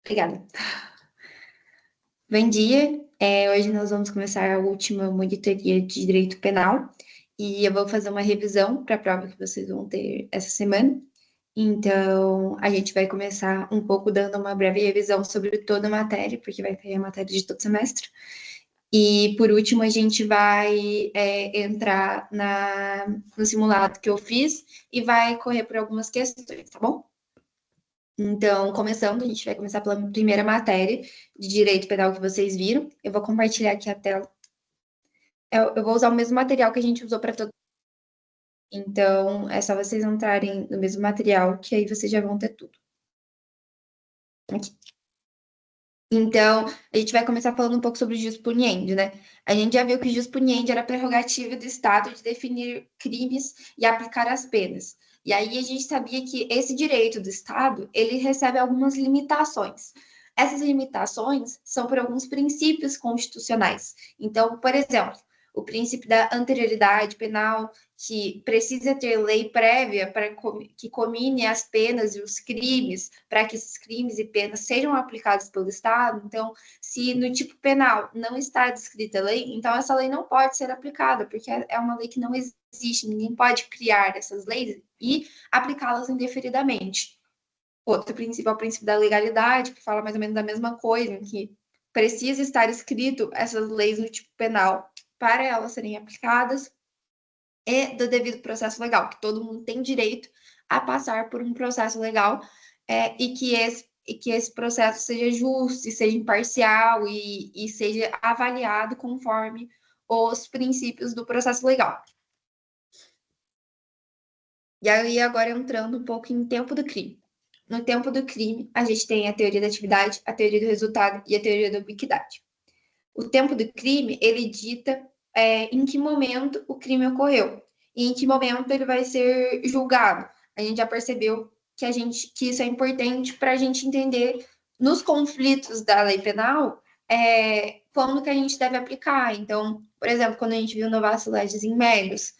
Obrigada. Bom dia. Hoje nós vamos começar a última monitoria de direito penal e eu vou fazer uma revisão para a prova que vocês vão ter essa semana. Então, a gente vai começar um pouco dando uma breve revisão sobre toda a matéria, porque vai ter a matéria de todo semestre. E, por último, a gente vai entrar no simulado que eu fiz e vai correr por algumas questões, tá bom? Então, começando, a gente vai começar pela primeira matéria de direito penal que vocês viram. Eu vou compartilhar aqui a tela. Eu vou usar o mesmo material que a gente usou para todo. Então, é só vocês entrarem no mesmo material, que aí vocês já vão ter tudo. Aqui. Então, a gente vai começar falando um pouco sobre o jus puniendi, né? A gente já viu que o jus puniendi era prerrogativa do Estado de definir crimes e aplicar as penas. E aí a gente sabia que esse direito do Estado, ele recebe algumas limitações. Essas limitações são por alguns princípios constitucionais. Então, por exemplo, o princípio da anterioridade penal, que precisa ter lei prévia para que comine as penas e os crimes, para que esses crimes e penas sejam aplicados pelo Estado. Então, se no tipo penal não está descrita a lei, então essa lei não pode ser aplicada, porque é uma lei que não existe, ninguém pode criar essas leis e aplicá-las indeferidamente. Outro princípio é o princípio da legalidade, que fala mais ou menos da mesma coisa, que precisa estar escrito essas leis no tipo penal para elas serem aplicadas, e do devido processo legal, que todo mundo tem direito a passar por um processo legal, e que esse processo seja justo, e seja imparcial e seja avaliado conforme os princípios do processo legal. E aí, agora entrando um pouco em tempo do crime. No tempo do crime, a gente tem a teoria da atividade, a teoria do resultado e a teoria da ubiquidade. O tempo do crime, ele dita em que momento o crime ocorreu e em que momento ele vai ser julgado. A gente já percebeu que isso é importante para a gente entender nos conflitos da lei penal quando que a gente deve aplicar. Então, por exemplo, quando a gente viu novato legis in melius,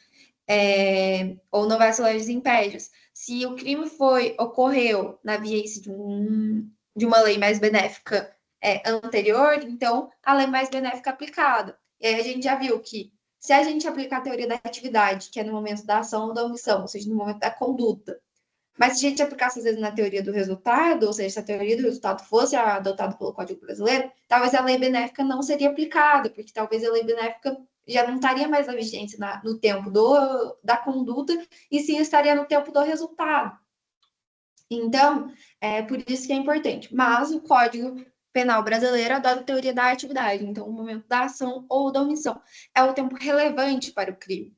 ou novato legis in pejus, se o crime ocorreu na viés de uma lei mais benéfica anterior, então a lei mais benéfica aplicada. E aí a gente já viu que se a gente aplicar a teoria da atividade, que é no momento da ação ou da omissão, ou seja, no momento da conduta, mas se a gente aplicasse, às vezes, na teoria do resultado, ou seja, se a teoria do resultado fosse adotada pelo Código Brasileiro, talvez a lei benéfica não seria aplicada, porque talvez a lei benéfica já não estaria mais na vigência no tempo da conduta, e sim estaria no tempo do resultado. Então, é por isso que é importante. Mas o Código Penal brasileiro adota a teoria da atividade, então o momento da ação ou da omissão é o tempo relevante para o crime.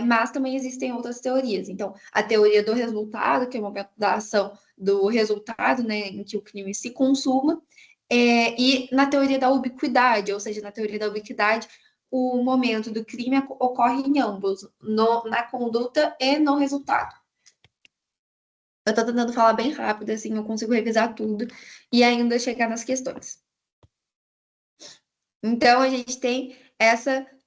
Mas também existem outras teorias. Então, a teoria do resultado, que é o momento da ação do resultado, né, em que o crime se consuma, e na teoria da ubiquidade, ou seja, na teoria da ubiquidade, o momento do crime ocorre em ambos, na conduta e no resultado. Eu estou tentando falar bem rápido, assim, eu consigo revisar tudo e ainda chegar nas questões. Então, a gente tem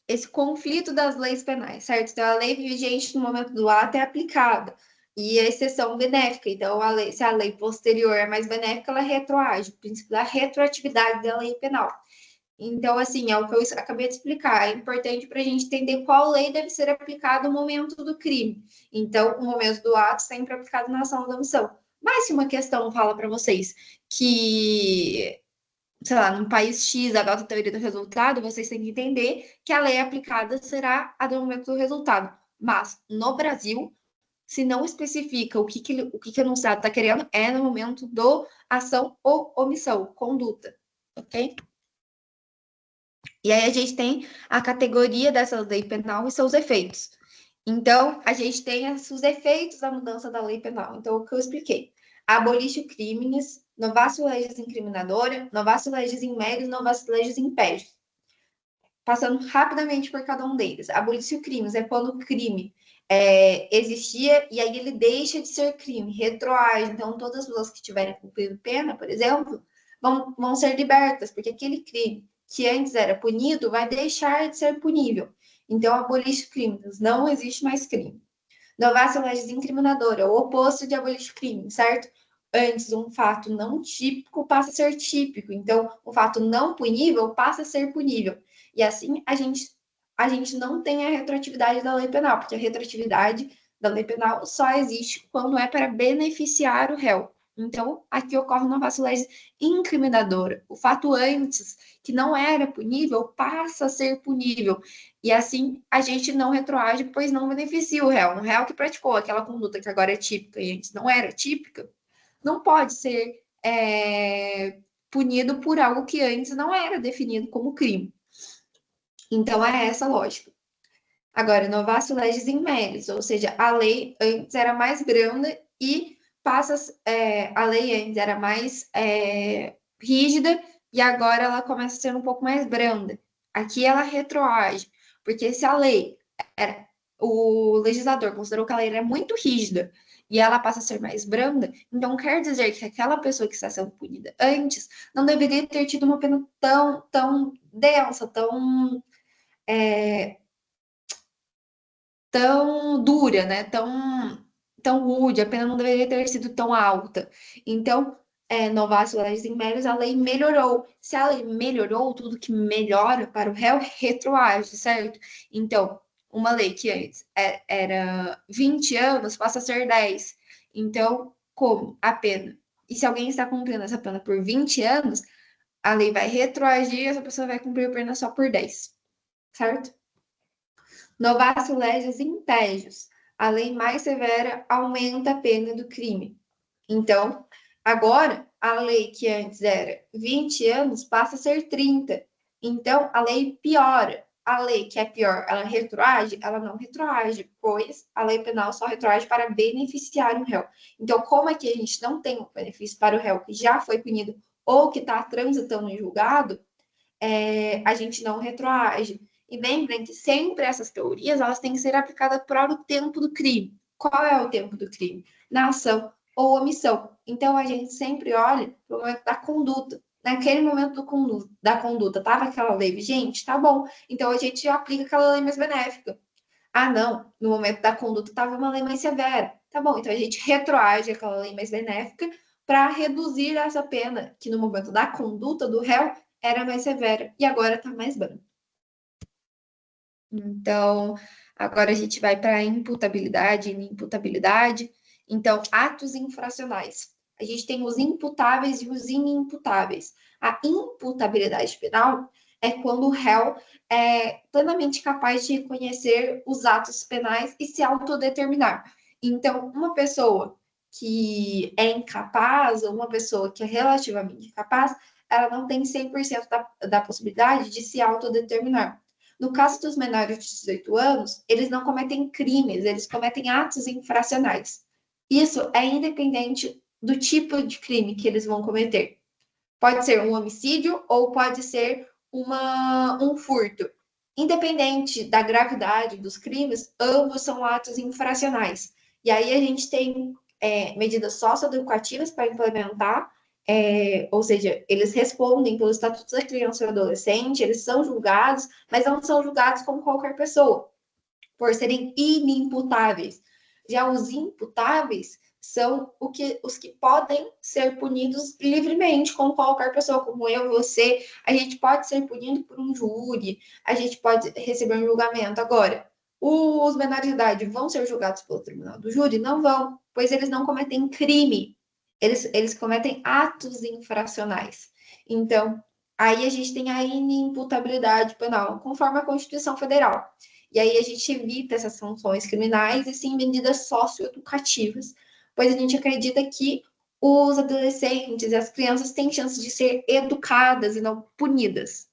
esse conflito das leis penais, certo? Então, a lei vigente no momento do ato é aplicada e a exceção benéfica. Então, se a lei posterior é mais benéfica, ela retroage, o princípio da retroatividade da lei penal. Então, assim, é o que eu acabei de explicar. É importante para a gente entender qual lei deve ser aplicada no momento do crime. Então, o momento do ato sempre é aplicado na ação da omissão. Mas se uma questão fala para vocês que, sei lá, num país X adota a teoria do resultado, vocês têm que entender que a lei aplicada será a do momento do resultado. Mas, no Brasil, se não especifica o que o enunciado está querendo, é no momento do ação ou omissão, conduta, ok? E aí a gente tem a categoria dessa lei penal e seus efeitos. Então, a gente tem os efeitos da mudança da lei penal. Então, o que eu expliquei. Abolition crimes, novatio legis incriminadora, novatio legis in melius, novatio legis in pejus. Passando rapidamente por cada um deles. Abolition crimes é quando o crime existia e aí ele deixa de ser crime, retroage. Então, todas as pessoas que tiverem cumprido pena, por exemplo, vão ser libertas, porque aquele crime que antes era punido vai deixar de ser punível. Então, abolition crimes, não existe mais crime. Novatio legis incriminadora, o oposto de abolition crime, certo? antes um fato não típico passa a ser típico. Então, o fato não punível passa a ser punível. E assim a gente não tem a retroatividade da lei penal, porque a retroatividade da lei penal só existe quando é para beneficiar o réu. Então, aqui ocorre uma novação legis incriminadora. O fato antes, que não era punível, passa a ser punível. E assim, a gente não retroage, pois não beneficia o réu. O réu que praticou aquela conduta que agora é típica e antes não era típica, não pode ser punido por algo que antes não era definido como crime. Então, é essa a lógica. Agora, novatio legis in melius, ou seja, a lei antes era mais branda e a lei antes era mais rígida e agora ela começa a ser um pouco mais branda. Aqui ela retroage, porque se a lei, o legislador considerou que a lei era muito rígida e ela passa a ser mais branda, então quer dizer que aquela pessoa que está sendo punida antes não deveria ter tido uma pena tão densa, tão dura, né? Tão rude, a pena não deveria ter sido tão alta. Então, novatio legis in melius, a lei melhorou. Se a lei melhorou, tudo que melhora para o réu retroage, certo? Então, uma lei que antes era 20 anos passa a ser 10. Então, como a pena? E se alguém está cumprindo essa pena por 20 anos, a lei vai retroagir e essa pessoa vai cumprir a pena só por 10, certo? Novatio legis in pejus. A lei mais severa aumenta a pena do crime. Então, agora, a lei que antes era 20 anos passa a ser 30. Então, a lei piora. A lei que é pior, ela retroage? Ela não retroage, pois a lei penal só retroage para beneficiar o réu. Então, como é que a gente não tem um benefício para o réu que já foi punido ou que está transitando em julgado, a gente não retroage. E lembrem que sempre essas teorias elas têm que ser aplicadas para o tempo do crime. Qual é o tempo do crime? Na ação ou omissão. Então a gente sempre olha para o momento da conduta. Naquele momento da conduta, estava aquela lei vigente? Tá bom. Então a gente aplica aquela lei mais benéfica. Ah, não, no momento da conduta estava uma lei mais severa. Tá bom, então a gente retroage aquela lei mais benéfica para reduzir essa pena, que no momento da conduta do réu era mais severa e agora está mais branda. Então, agora a gente vai para a imputabilidade e inimputabilidade. Então, atos infracionais. A gente tem os imputáveis e os inimputáveis. A imputabilidade penal é quando o réu é plenamente capaz de reconhecer os atos penais e se autodeterminar. Então, uma pessoa que é incapaz, ou uma pessoa que é relativamente capaz, ela não tem 100% da possibilidade de se autodeterminar. No caso dos menores de 18 anos, eles não cometem crimes, eles cometem atos infracionais. Isso é independente do tipo de crime que eles vão cometer. Pode ser um homicídio ou pode ser um furto. Independente da gravidade dos crimes, ambos são atos infracionais. E aí a gente tem medidas socioeducativas para implementar, ou seja, eles respondem pelo Estatuto da Criança e do Adolescente, eles são julgados, mas não são julgados como qualquer pessoa, por serem inimputáveis. Já os imputáveis são os que podem ser punidos livremente, como qualquer pessoa, como eu, você. A gente pode ser punido por um júri, a gente pode receber um julgamento. Agora, os menores de idade vão ser julgados pelo tribunal do júri? Não vão, pois eles não cometem crime, eles cometem atos infracionais. Então, aí a gente tem a inimputabilidade penal, conforme a Constituição Federal. E aí a gente evita essas sanções criminais e sim medidas socioeducativas, pois a gente acredita que os adolescentes e as crianças têm chance de ser educadas e não punidas.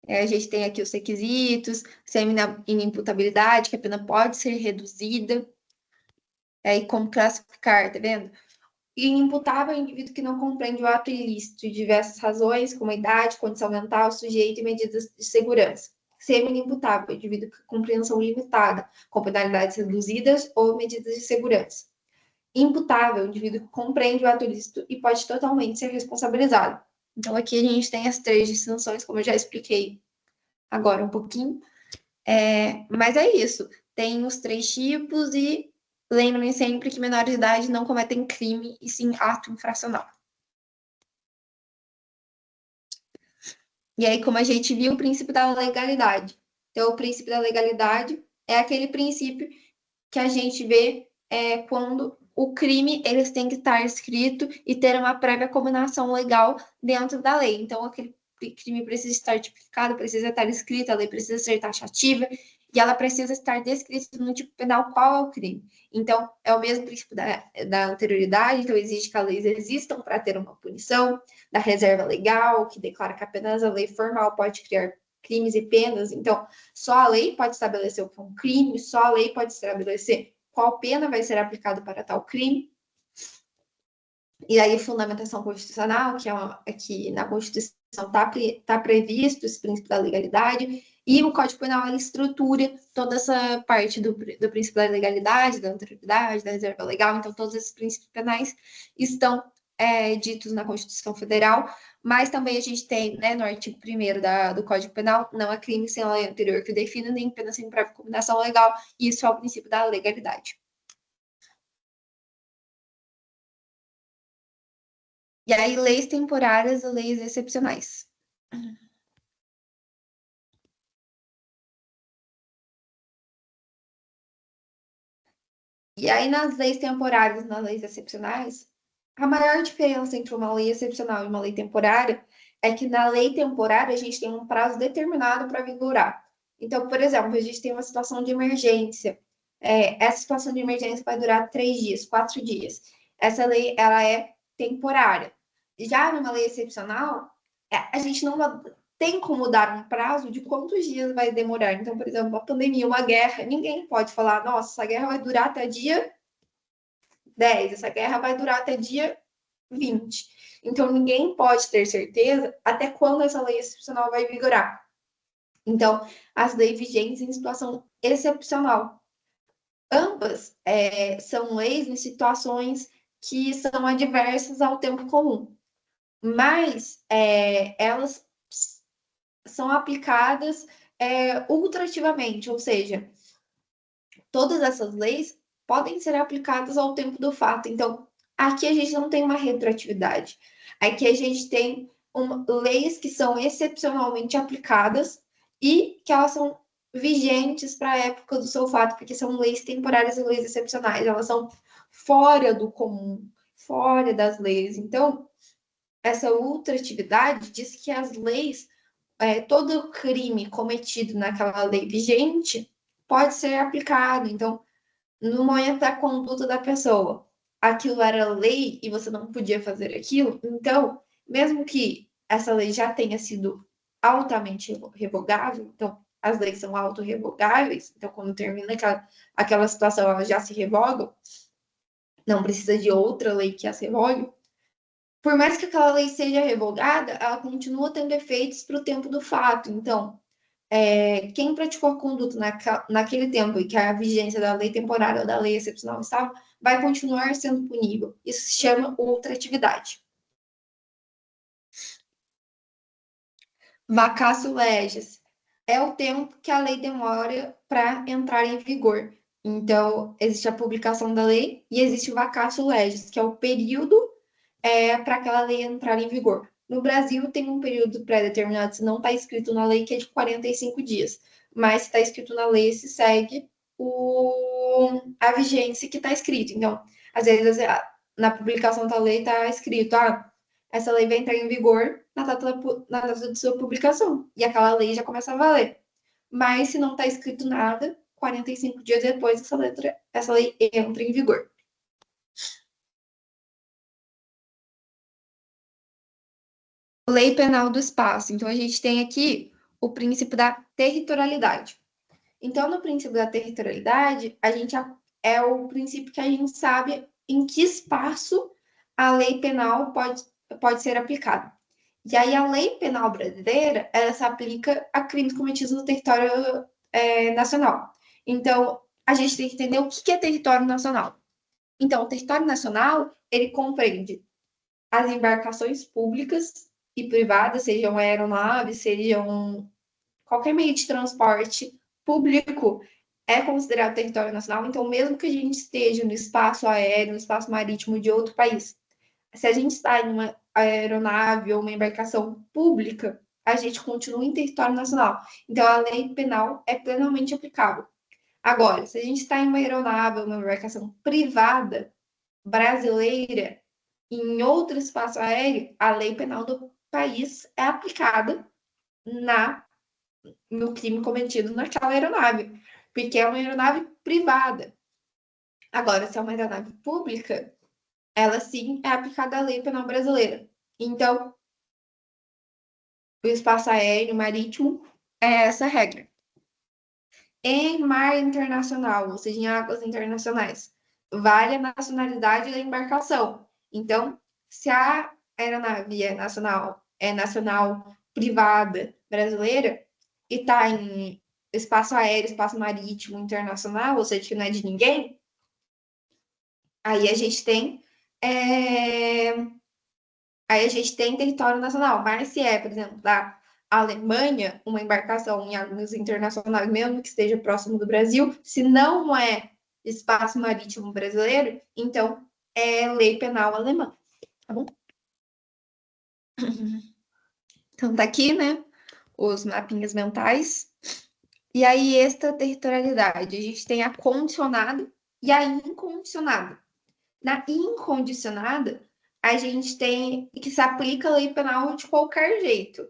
A gente tem aqui os requisitos, semi-inimputabilidade, que a pena pode ser reduzida, e como classificar, tá vendo? Inimputável é o indivíduo que não compreende o ato ilícito de diversas razões, como idade, condição mental, sujeito e medidas de segurança. Semi-inimputável é o indivíduo com compreensão limitada, com penalidades reduzidas ou medidas de segurança. Imputável é o indivíduo que compreende o ato ilícito e pode totalmente ser responsabilizado. Então, aqui a gente tem as três distinções, como eu já expliquei agora um pouquinho. Mas é isso. Tem os três tipos e lembrem sempre que menores de idade não cometem crime e sim ato infracional. E aí, como a gente viu, o princípio da legalidade. Então, o princípio da legalidade é aquele princípio que a gente vê quando o crime eles têm que estar escrito e ter uma prévia combinação legal dentro da lei. Então, aquele crime precisa estar tipificado, precisa estar escrito, a lei precisa ser taxativa e ela precisa estar descrita no tipo penal qual é o crime. Então, é o mesmo princípio da anterioridade, então exige que as leis existam para ter uma punição, da reserva legal, que declara que apenas a lei formal pode criar crimes e penas. Então, só a lei pode estabelecer o que é um crime, só a lei pode estabelecer qual pena vai ser aplicada para tal crime. E aí, fundamentação constitucional, que na Constituição está previsto esse princípio da legalidade, e o Código Penal ele estrutura toda essa parte do princípio da legalidade, da anterioridade, da reserva legal. Então, todos esses princípios penais estão ditos na Constituição Federal, mas também a gente tem, né, no artigo 1º do Código Penal, não há crime sem a lei anterior que o defina, nem pena sem prévia combinação legal, e isso é o princípio da legalidade. E aí, leis temporárias e leis excepcionais. E aí, nas leis temporárias e nas leis excepcionais, a maior diferença entre uma lei excepcional e uma lei temporária é que na lei temporária a gente tem um prazo determinado para vigorar. Então, por exemplo, a gente tem uma situação de emergência. Essa situação de emergência vai durar 3 dias, 4 dias. Essa lei ela é temporária. Já numa lei excepcional, a gente não tem como dar um prazo de quantos dias vai demorar. Então, por exemplo, uma pandemia, uma guerra, ninguém pode falar, nossa, essa guerra vai durar até dia 10, essa guerra vai durar até dia 20. Então, ninguém pode ter certeza até quando essa lei excepcional vai vigorar. Então, as leis vigentes em situação excepcional. Ambas são leis em situações que são adversas ao tempo comum, mas elas são aplicadas ultrativamente, ou seja, todas essas leis podem ser aplicadas ao tempo do fato. Então, aqui a gente não tem uma retroatividade. Aqui a gente tem leis que são excepcionalmente aplicadas e que elas são vigentes para a época do seu fato, porque são leis temporárias e leis excepcionais. Elas são fora do comum, fora das leis. Então, essa ultratividade diz que as leis, todo crime cometido naquela lei vigente pode ser aplicado. Então, no momento da conduta da pessoa, aquilo era lei e você não podia fazer aquilo, então, mesmo que essa lei já tenha sido altamente revogável, então as leis são autorrevogáveis, então quando termina aquela situação, elas já se revogam, não precisa de outra lei que as revogue. Por mais que aquela lei seja revogada, ela continua tendo efeitos para o tempo do fato. Então, quem praticou a conduta naquele tempo e que a vigência da lei temporária ou da lei excepcional estava, vai continuar sendo punível. Isso se chama ultratividade. Vacatio legis é o tempo que a lei demora para entrar em vigor. Então, existe a publicação da lei e existe o vacatio legis, que é o período para aquela lei entrar em vigor. No Brasil, tem um período pré-determinado, se não está escrito na lei, que é de 45 dias. Mas se está escrito na lei, se segue a vigência que está escrito. Então, às vezes, na publicação da lei está escrito, essa lei vai entrar em vigor na data de sua publicação. E aquela lei já começa a valer. Mas se não está escrito nada, 45 dias depois, essa lei entra em vigor. Lei Penal do Espaço. Então, a gente tem aqui o princípio da territorialidade. Então, no princípio da territorialidade, a gente é o princípio que a gente sabe em que espaço a lei penal pode ser aplicada. E aí, a lei penal brasileira, ela se aplica a crimes cometidos no território nacional. Então, a gente tem que entender o que é território nacional. Então, o território nacional, ele compreende as embarcações públicas e privadas, sejam aeronaves, sejam qualquer meio de transporte público é considerado território nacional, então mesmo que a gente esteja no espaço aéreo, no espaço marítimo de outro país, se a gente está em uma aeronave ou uma embarcação pública, a gente continua em território nacional. Então a lei penal é plenamente aplicável. Agora, se a gente está em uma aeronave ou uma embarcação privada brasileira em outro espaço aéreo, a lei penal do país é aplicada no crime cometido naquela aeronave, porque é uma aeronave privada. Agora, se é uma aeronave pública, ela sim é aplicada a lei penal brasileira. Então, o espaço aéreo marítimo é essa regra. Em mar internacional, ou seja, em águas internacionais, vale a nacionalidade da embarcação. Então, se a aeronave é nacional privada brasileira e está em espaço aéreo, espaço marítimo internacional, ou seja, que não é de ninguém, aí a gente tem é, aí a gente tem território nacional. Mas se é, por exemplo, da Alemanha, uma embarcação em águas internacionais, mesmo que esteja próximo do Brasil, se não é espaço marítimo brasileiro, então é lei penal alemã, tá bom? Então tá aqui, né, os mapinhas mentais. E aí, extraterritorialidade, a gente tem a condicionada e a incondicionada. Na incondicionada, a gente tem que se aplica a lei penal de qualquer jeito.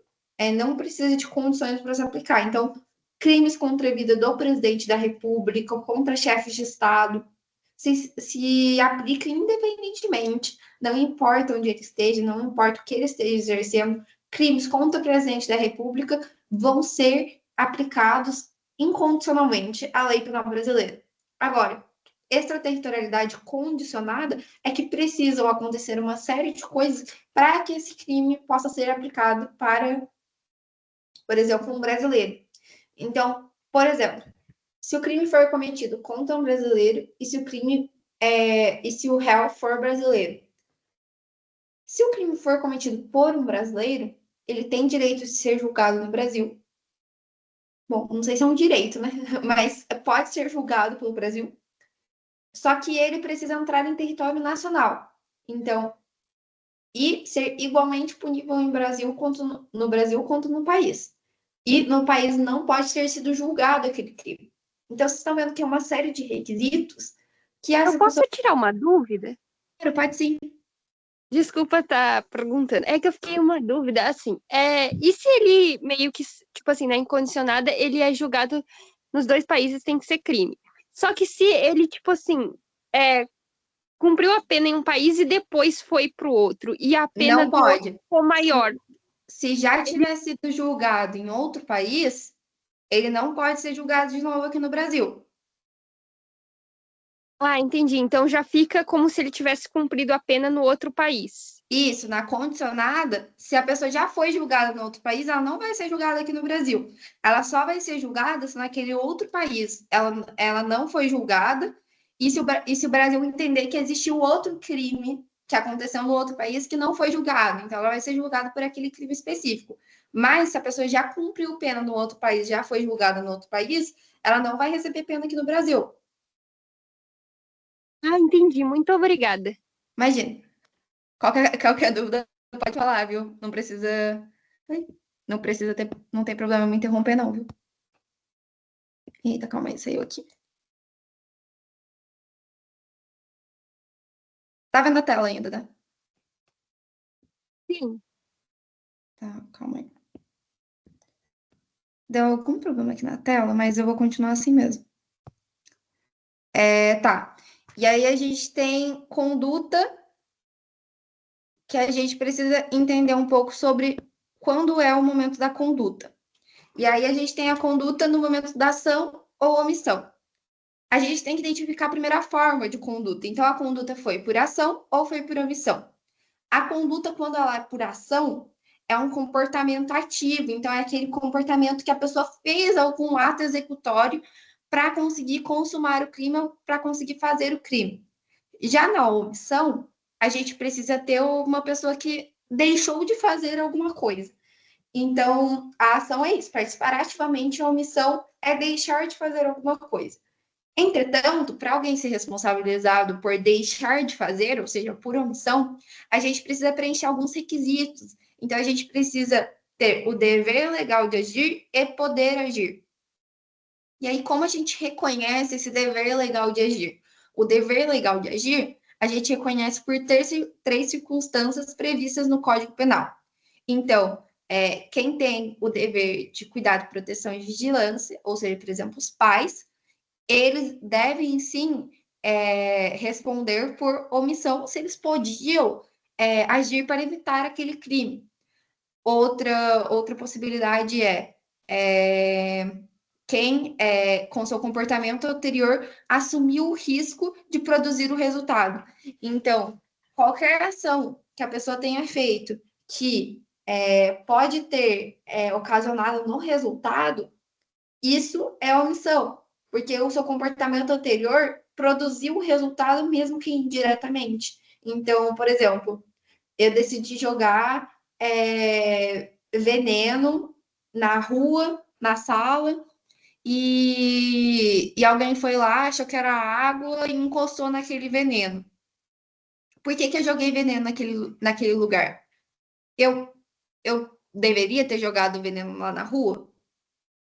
Não precisa de condições para se aplicar. Então, crimes contra a vida do presidente da República, contra chefes de Estado, se aplica independentemente, não importa onde ele esteja, não importa o que ele esteja exercendo, crimes contra o presidente da República vão ser aplicados incondicionalmente à lei penal brasileira. Agora, extraterritorialidade condicionada é que precisam acontecer uma série de coisas para que esse crime possa ser aplicado para, por exemplo, um brasileiro. Então, por exemplo, se o crime for cometido contra um brasileiro e se o réu for brasileiro. Se o crime for cometido por um brasileiro, ele tem direito de ser julgado no Brasil. Bom, não sei se é um direito, né? Mas pode ser julgado pelo Brasil. Só que ele precisa entrar em território nacional. Então, e ser igualmente punível em Brasil quanto no Brasil quanto no país. E no país não pode ter sido julgado aquele crime. Então, vocês estão vendo que é uma série de requisitos que Eu essa posso pessoa tirar uma dúvida? pode sim. Desculpa estar perguntando. É que eu fiquei uma dúvida, assim, e se ele meio que, tipo assim, na incondicionada, ele é julgado nos dois países, tem que ser crime. Só que se ele, tipo assim, cumpriu a pena em um país e depois foi pro outro, e a pena Não do outro pode. for maior, Se já ele... tiver sido julgado em outro país, ele não pode ser julgado de novo aqui no Brasil. Ah, entendi. Então já fica como se ele tivesse cumprido a pena no outro país. Isso, na condicionada, se a pessoa já foi julgada no outro país, ela não vai ser julgada aqui no Brasil. Ela só vai ser julgada se naquele outro país ela não foi julgada e se o Brasil entender que existiu outro crime que aconteceu no outro país que não foi julgado. Então, ela vai ser julgada por aquele crime específico. Mas se a pessoa já cumpriu pena no outro país, já foi julgada no outro país, ela não vai receber pena aqui no Brasil. Ah, entendi. Muito obrigada. Imagina. Qualquer dúvida, pode falar, viu? Não precisa. Não precisa ter. Não tem problema me interromper, não, viu? Eita, calma aí, saiu aqui. Tá vendo a tela ainda, né? Sim. Tá, calma aí. Deu algum problema aqui na tela, mas eu vou continuar assim mesmo. Tá. E aí a gente tem conduta que a gente precisa entender um pouco sobre quando é o momento da conduta. E aí a gente tem a conduta no momento da ação ou omissão. A gente tem que identificar a primeira forma de conduta. Então, a conduta foi por ação ou foi por omissão? A conduta, quando ela é por ação, é um comportamento ativo. Então, é aquele comportamento que a pessoa fez algum ato executório para conseguir consumar o crime, para conseguir fazer o crime. Já na omissão, a gente precisa ter uma pessoa que deixou de fazer alguma coisa. Então, a ação é isso, participar ativamente, a omissão é deixar de fazer alguma coisa. Entretanto, para alguém ser responsabilizado por deixar de fazer, ou seja, por omissão, a gente precisa preencher alguns requisitos. Então, a gente precisa ter o dever legal de agir e poder agir. E aí, como a gente reconhece esse dever legal de agir? O dever legal de agir, a gente reconhece por três circunstâncias previstas no Código Penal. Então, quem tem o dever de cuidado, proteção e vigilância, ou seja, por exemplo, os pais, eles devem sim responder por omissão se eles podiam agir para evitar aquele crime. Outra possibilidade quem, com seu comportamento anterior, assumiu o risco de produzir o resultado. Então, qualquer ação que a pessoa tenha feito que pode ter ocasionado no resultado, isso é omissão, porque o seu comportamento anterior produziu o resultado, mesmo que indiretamente. Então, por exemplo, eu decidi jogar veneno na rua, na sala, e alguém foi lá, achou que era água e encostou naquele veneno. Por que eu joguei veneno naquele lugar? Eu, eu deveria ter jogado veneno lá na rua?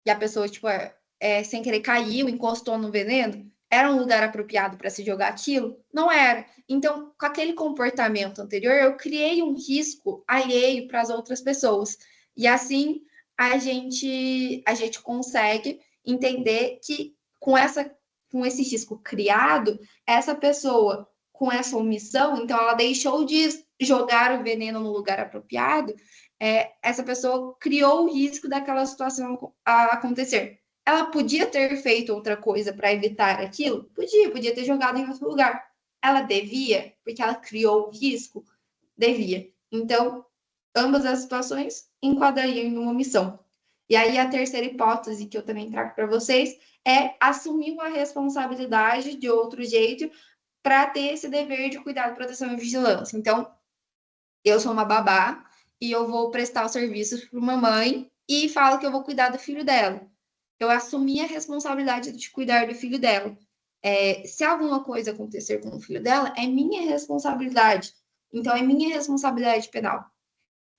E a pessoa, tipo, sem querer caiu, encostou no veneno? Era um lugar apropriado para se jogar aquilo? Não era. Então, com aquele comportamento anterior, eu criei um risco alheio para as outras pessoas. E assim a gente consegue entender que com esse risco criado, essa pessoa com essa omissão, então ela deixou de jogar o veneno no lugar apropriado, essa pessoa criou o risco daquela situação acontecer. Ela podia ter feito outra coisa para evitar aquilo? Podia ter jogado em outro lugar. Ela devia, porque ela criou o risco? Devia. Então, ambas as situações enquadrariam em uma omissão. E aí, a terceira hipótese que eu também trago para vocês é assumir uma responsabilidade de outro jeito para ter esse dever de cuidado, proteção e vigilância. Então, eu sou uma babá e eu vou prestar os serviços para uma mãe e falo que eu vou cuidar do filho dela. Eu assumi a responsabilidade de cuidar do filho dela. Se alguma coisa acontecer com o filho dela, é minha responsabilidade. Então, é minha responsabilidade penal.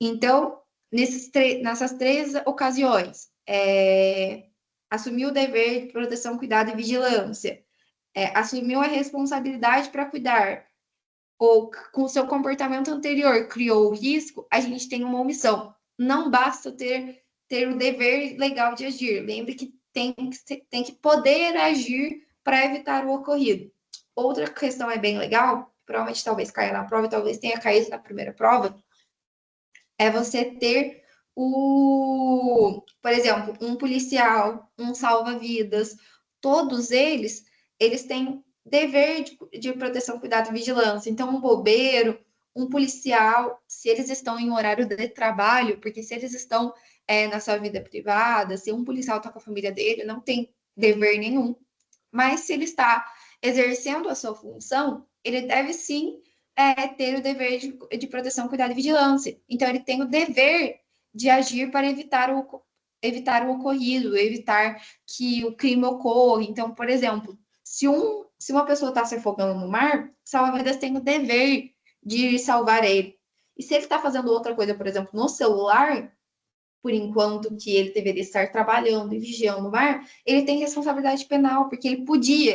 Então, nessas três ocasiões, assumiu o dever de proteção, cuidado e vigilância, assumiu a responsabilidade para cuidar, ou com o seu comportamento anterior criou o risco, a gente tem uma omissão. Não basta ter o dever legal de agir. Lembre que tem que poder agir para evitar o ocorrido. Outra questão é bem legal, provavelmente talvez caia na prova, talvez tenha caído na primeira prova, é você ter por exemplo, um policial, um salva-vidas, todos eles têm dever de proteção, cuidado e vigilância. Então, um bobeiro, um policial, se eles estão em horário de trabalho, porque se eles estão na sua vida privada, se um policial está com a família dele, não tem dever nenhum. Mas se ele está exercendo a sua função, ele deve sim ter o dever de proteção, cuidado e vigilância. Então, ele tem o dever de agir para evitar o ocorrido, evitar que o crime ocorra. Então, por exemplo, se uma pessoa está se afogando no mar, salva-vidas tem o dever de salvar ele. E se ele está fazendo outra coisa, por exemplo, no celular, por enquanto que ele deveria estar trabalhando e vigiando o mar, ele tem responsabilidade penal, porque ele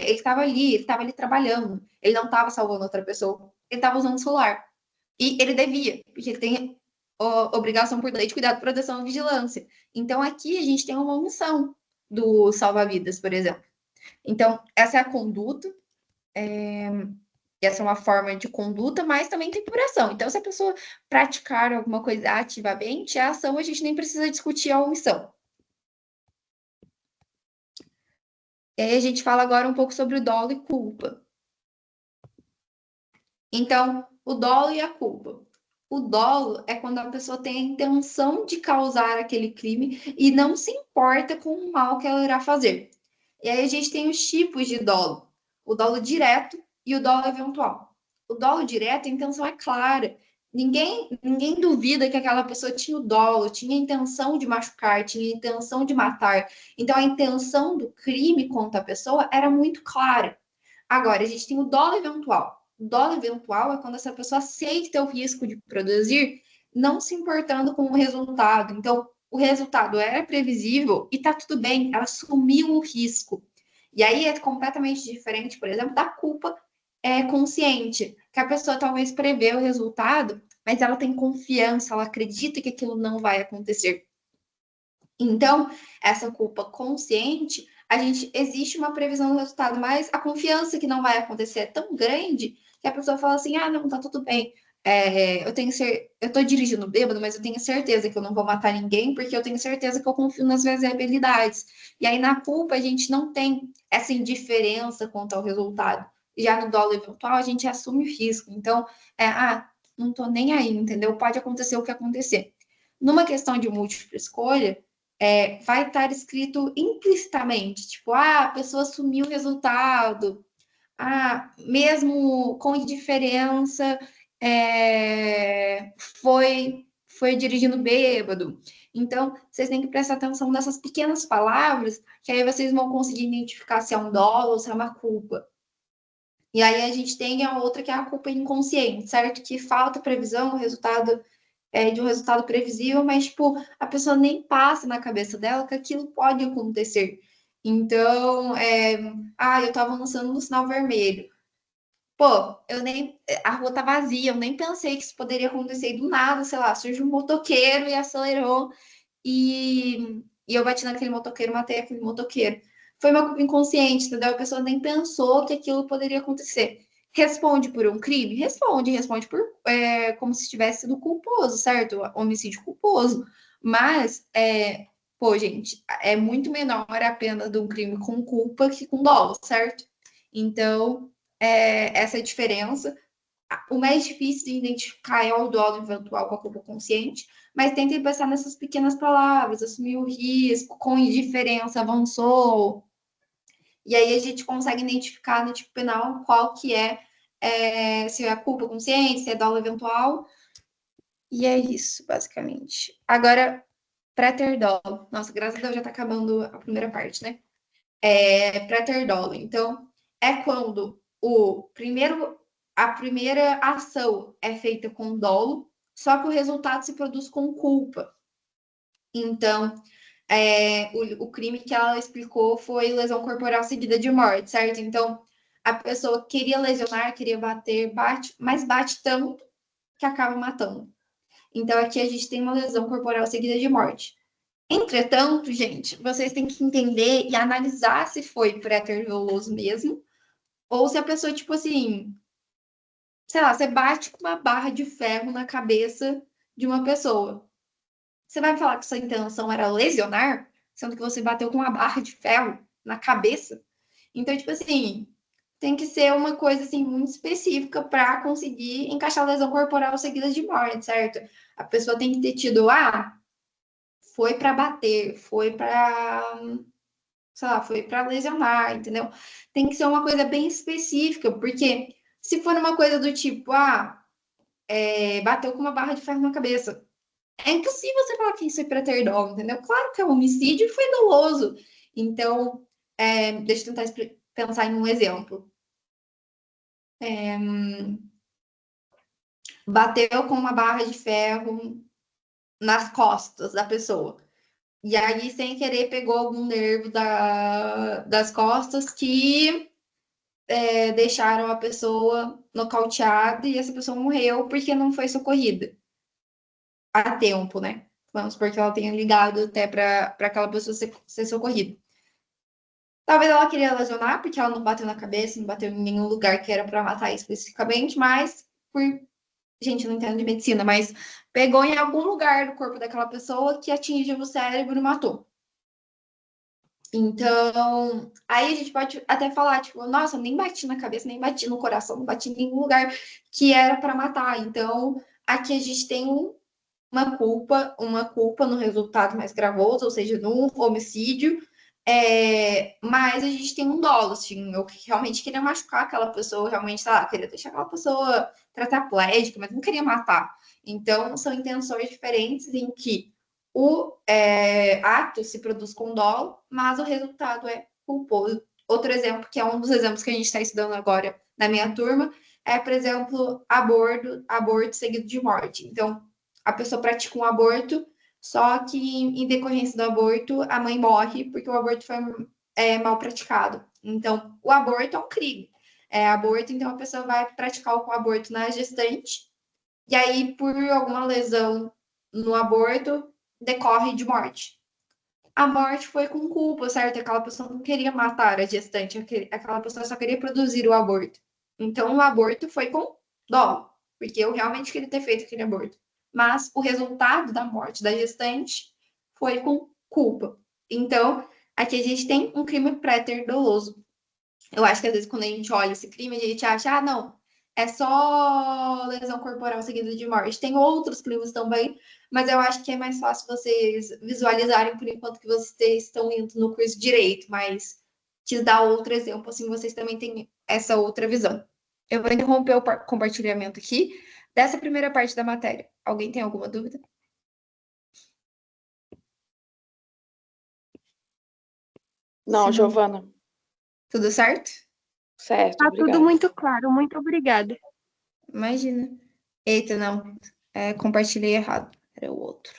estava ali trabalhando, ele não estava salvando outra pessoa, ele estava usando o celular. E ele devia, porque ele tem obrigação por lei de cuidado, proteção e vigilância. Então, aqui a gente tem uma omissão do salva-vidas, por exemplo. Então, essa é a conduta, essa é uma forma de conduta, mas também tem por ação. Então, se a pessoa praticar alguma coisa ativamente, a ação a gente nem precisa discutir a omissão. E aí a gente fala agora um pouco sobre o dolo e culpa. Então, o dolo e a culpa. O dolo é quando a pessoa tem a intenção de causar aquele crime e não se importa com o mal que ela irá fazer. E aí a gente tem os tipos de dolo: o dolo direto e o dolo eventual. O dolo direto, a intenção é clara, ninguém duvida que aquela pessoa tinha o dolo, tinha a intenção de machucar, tinha a intenção de matar. Então, a intenção do crime contra a pessoa era muito clara. Agora, a gente tem o dolo eventual. O dolo eventual é quando essa pessoa aceita o risco de produzir, não se importando com o resultado. Então, o resultado era previsível e tá tudo bem, ela assumiu o risco. E aí é completamente diferente, por exemplo, da culpa consciente, que a pessoa talvez prevê o resultado, mas ela tem confiança, ela acredita que aquilo não vai acontecer. Então, essa culpa consciente, a gente existe uma previsão do resultado, mas a confiança que não vai acontecer é tão grande que a pessoa fala assim: ah, não, tá tudo bem. Eu tô dirigindo bêbado, mas eu tenho certeza que eu não vou matar ninguém, porque eu tenho certeza que eu confio nas minhas habilidades. E aí, na culpa, a gente não tem essa indiferença quanto ao resultado. Já no dolo eventual, a gente assume o risco. Então, não tô nem aí, entendeu? Pode acontecer o que acontecer. Numa questão de múltipla escolha, vai estar escrito implicitamente, tipo, a pessoa assumiu o resultado, mesmo com indiferença, foi dirigindo bêbado. Então, vocês têm que prestar atenção nessas pequenas palavras, que aí vocês vão conseguir identificar se é um dolo ou se é uma culpa. E aí a gente tem a outra que é a culpa inconsciente, certo? Que falta previsão, o resultado de um resultado previsível, mas, tipo, a pessoa nem passa na cabeça dela que aquilo pode acontecer. Então, eu tava avançando no sinal vermelho. Pô, a rua tá vazia, eu nem pensei que isso poderia acontecer. E do nada, sei lá, surge um motoqueiro e acelerou e eu bati naquele motoqueiro, matei aquele motoqueiro. Foi uma culpa inconsciente, entendeu? A pessoa nem pensou que aquilo poderia acontecer. Responde por um crime? Responde por como se tivesse sido culposo, certo? Homicídio culposo. Mas, pô, gente, é muito menor a pena de um crime com culpa que com dolo, certo? Então, essa é a diferença. O mais difícil de identificar é o dolo eventual com a culpa consciente, mas tentem pensar nessas pequenas palavras, assumir o risco, com indiferença, avançou. E aí a gente consegue identificar no tipo penal qual que se é a culpa consciente, se é dolo eventual. E é isso, basicamente. Agora, para ter dolo. Nossa, graças a Deus já está acabando a primeira parte, né? Para ter dolo. Então, é quando a primeira ação é feita com dolo, só que o resultado se produz com culpa. Então, o crime que ela explicou foi lesão corporal seguida de morte, certo? Então, a pessoa queria lesionar, queria bater, mas bate tanto que acaba matando. Então, aqui a gente tem uma lesão corporal seguida de morte. Entretanto, gente, vocês têm que entender e analisar se foi por éter doloso mesmo, ou se a pessoa, tipo assim, sei lá, você bate com uma barra de ferro na cabeça de uma pessoa. Você vai falar que sua intenção era lesionar, sendo que você bateu com uma barra de ferro na cabeça? Então, tipo assim, tem que ser uma coisa assim muito específica para conseguir encaixar a lesão corporal seguida de morte, certo? A pessoa tem que ter tido, foi para bater, foi para, sei lá, foi para lesionar, entendeu? Tem que ser uma coisa bem específica, porque se for uma coisa do tipo, bateu com uma barra de ferro na cabeça, é impossível você falar que isso é para ter dolo, entendeu? Claro que é um homicídio e foi doloso. Então, deixa eu tentar pensar em um exemplo. Bateu com uma barra de ferro nas costas da pessoa. E aí, sem querer, pegou algum nervo das costas que deixaram a pessoa nocauteada e essa pessoa morreu porque não foi socorrida a tempo, né? Vamos supor que ela tenha ligado até para aquela pessoa ser socorrida. Talvez ela queria lesionar, porque ela não bateu na cabeça, não bateu em nenhum lugar que era para matar especificamente, mas por. Gente, não entendo de medicina, mas pegou em algum lugar do corpo daquela pessoa que atingiu o cérebro e matou. Então, aí a gente pode até falar, tipo, nossa, nem bati na cabeça, nem bati no coração, não bati em nenhum lugar que era para matar. Então, aqui a gente tem uma culpa no resultado mais gravoso, ou seja, no homicídio, Mas a gente tem um dolo, assim, eu realmente queria machucar aquela pessoa, realmente, sei lá, queria deixar aquela pessoa tetraplégica, mas não queria matar. Então, são intenções diferentes em que o ato se produz com dolo, mas o resultado é culposo. Outro exemplo, que é um dos exemplos que a gente está estudando agora na minha turma, é, por exemplo, aborto seguido de morte. Então, a pessoa pratica um aborto, só que, em decorrência do aborto, a mãe morre porque o aborto foi mal praticado. Então, o aborto é um crime. Aborto, então a pessoa vai praticar o aborto na gestante, e aí, por alguma lesão no aborto, decorre de morte. A morte foi com culpa, certo? Aquela pessoa não queria matar a gestante, aquela pessoa só queria produzir o aborto. Então, o aborto foi com dó, porque eu realmente queria ter feito aquele aborto. Mas o resultado da morte da gestante foi com culpa. Então, aqui a gente tem um crime préter doloso. Eu acho que às vezes quando a gente olha esse crime, a gente acha, ah, não, é só lesão corporal seguida de morte. Tem outros crimes também, mas eu acho que é mais fácil vocês visualizarem por enquanto que vocês estão indo no curso de direito, mas te dar outro exemplo, assim, vocês também têm essa outra visão. Eu vou interromper o compartilhamento aqui dessa primeira parte da matéria. Alguém tem alguma dúvida? Não, Se não, Giovana. tudo certo? Certo, Tá tudo obrigada. muito claro, muito obrigada. Imagina. Eita, não. Compartilhei errado. Era o outro.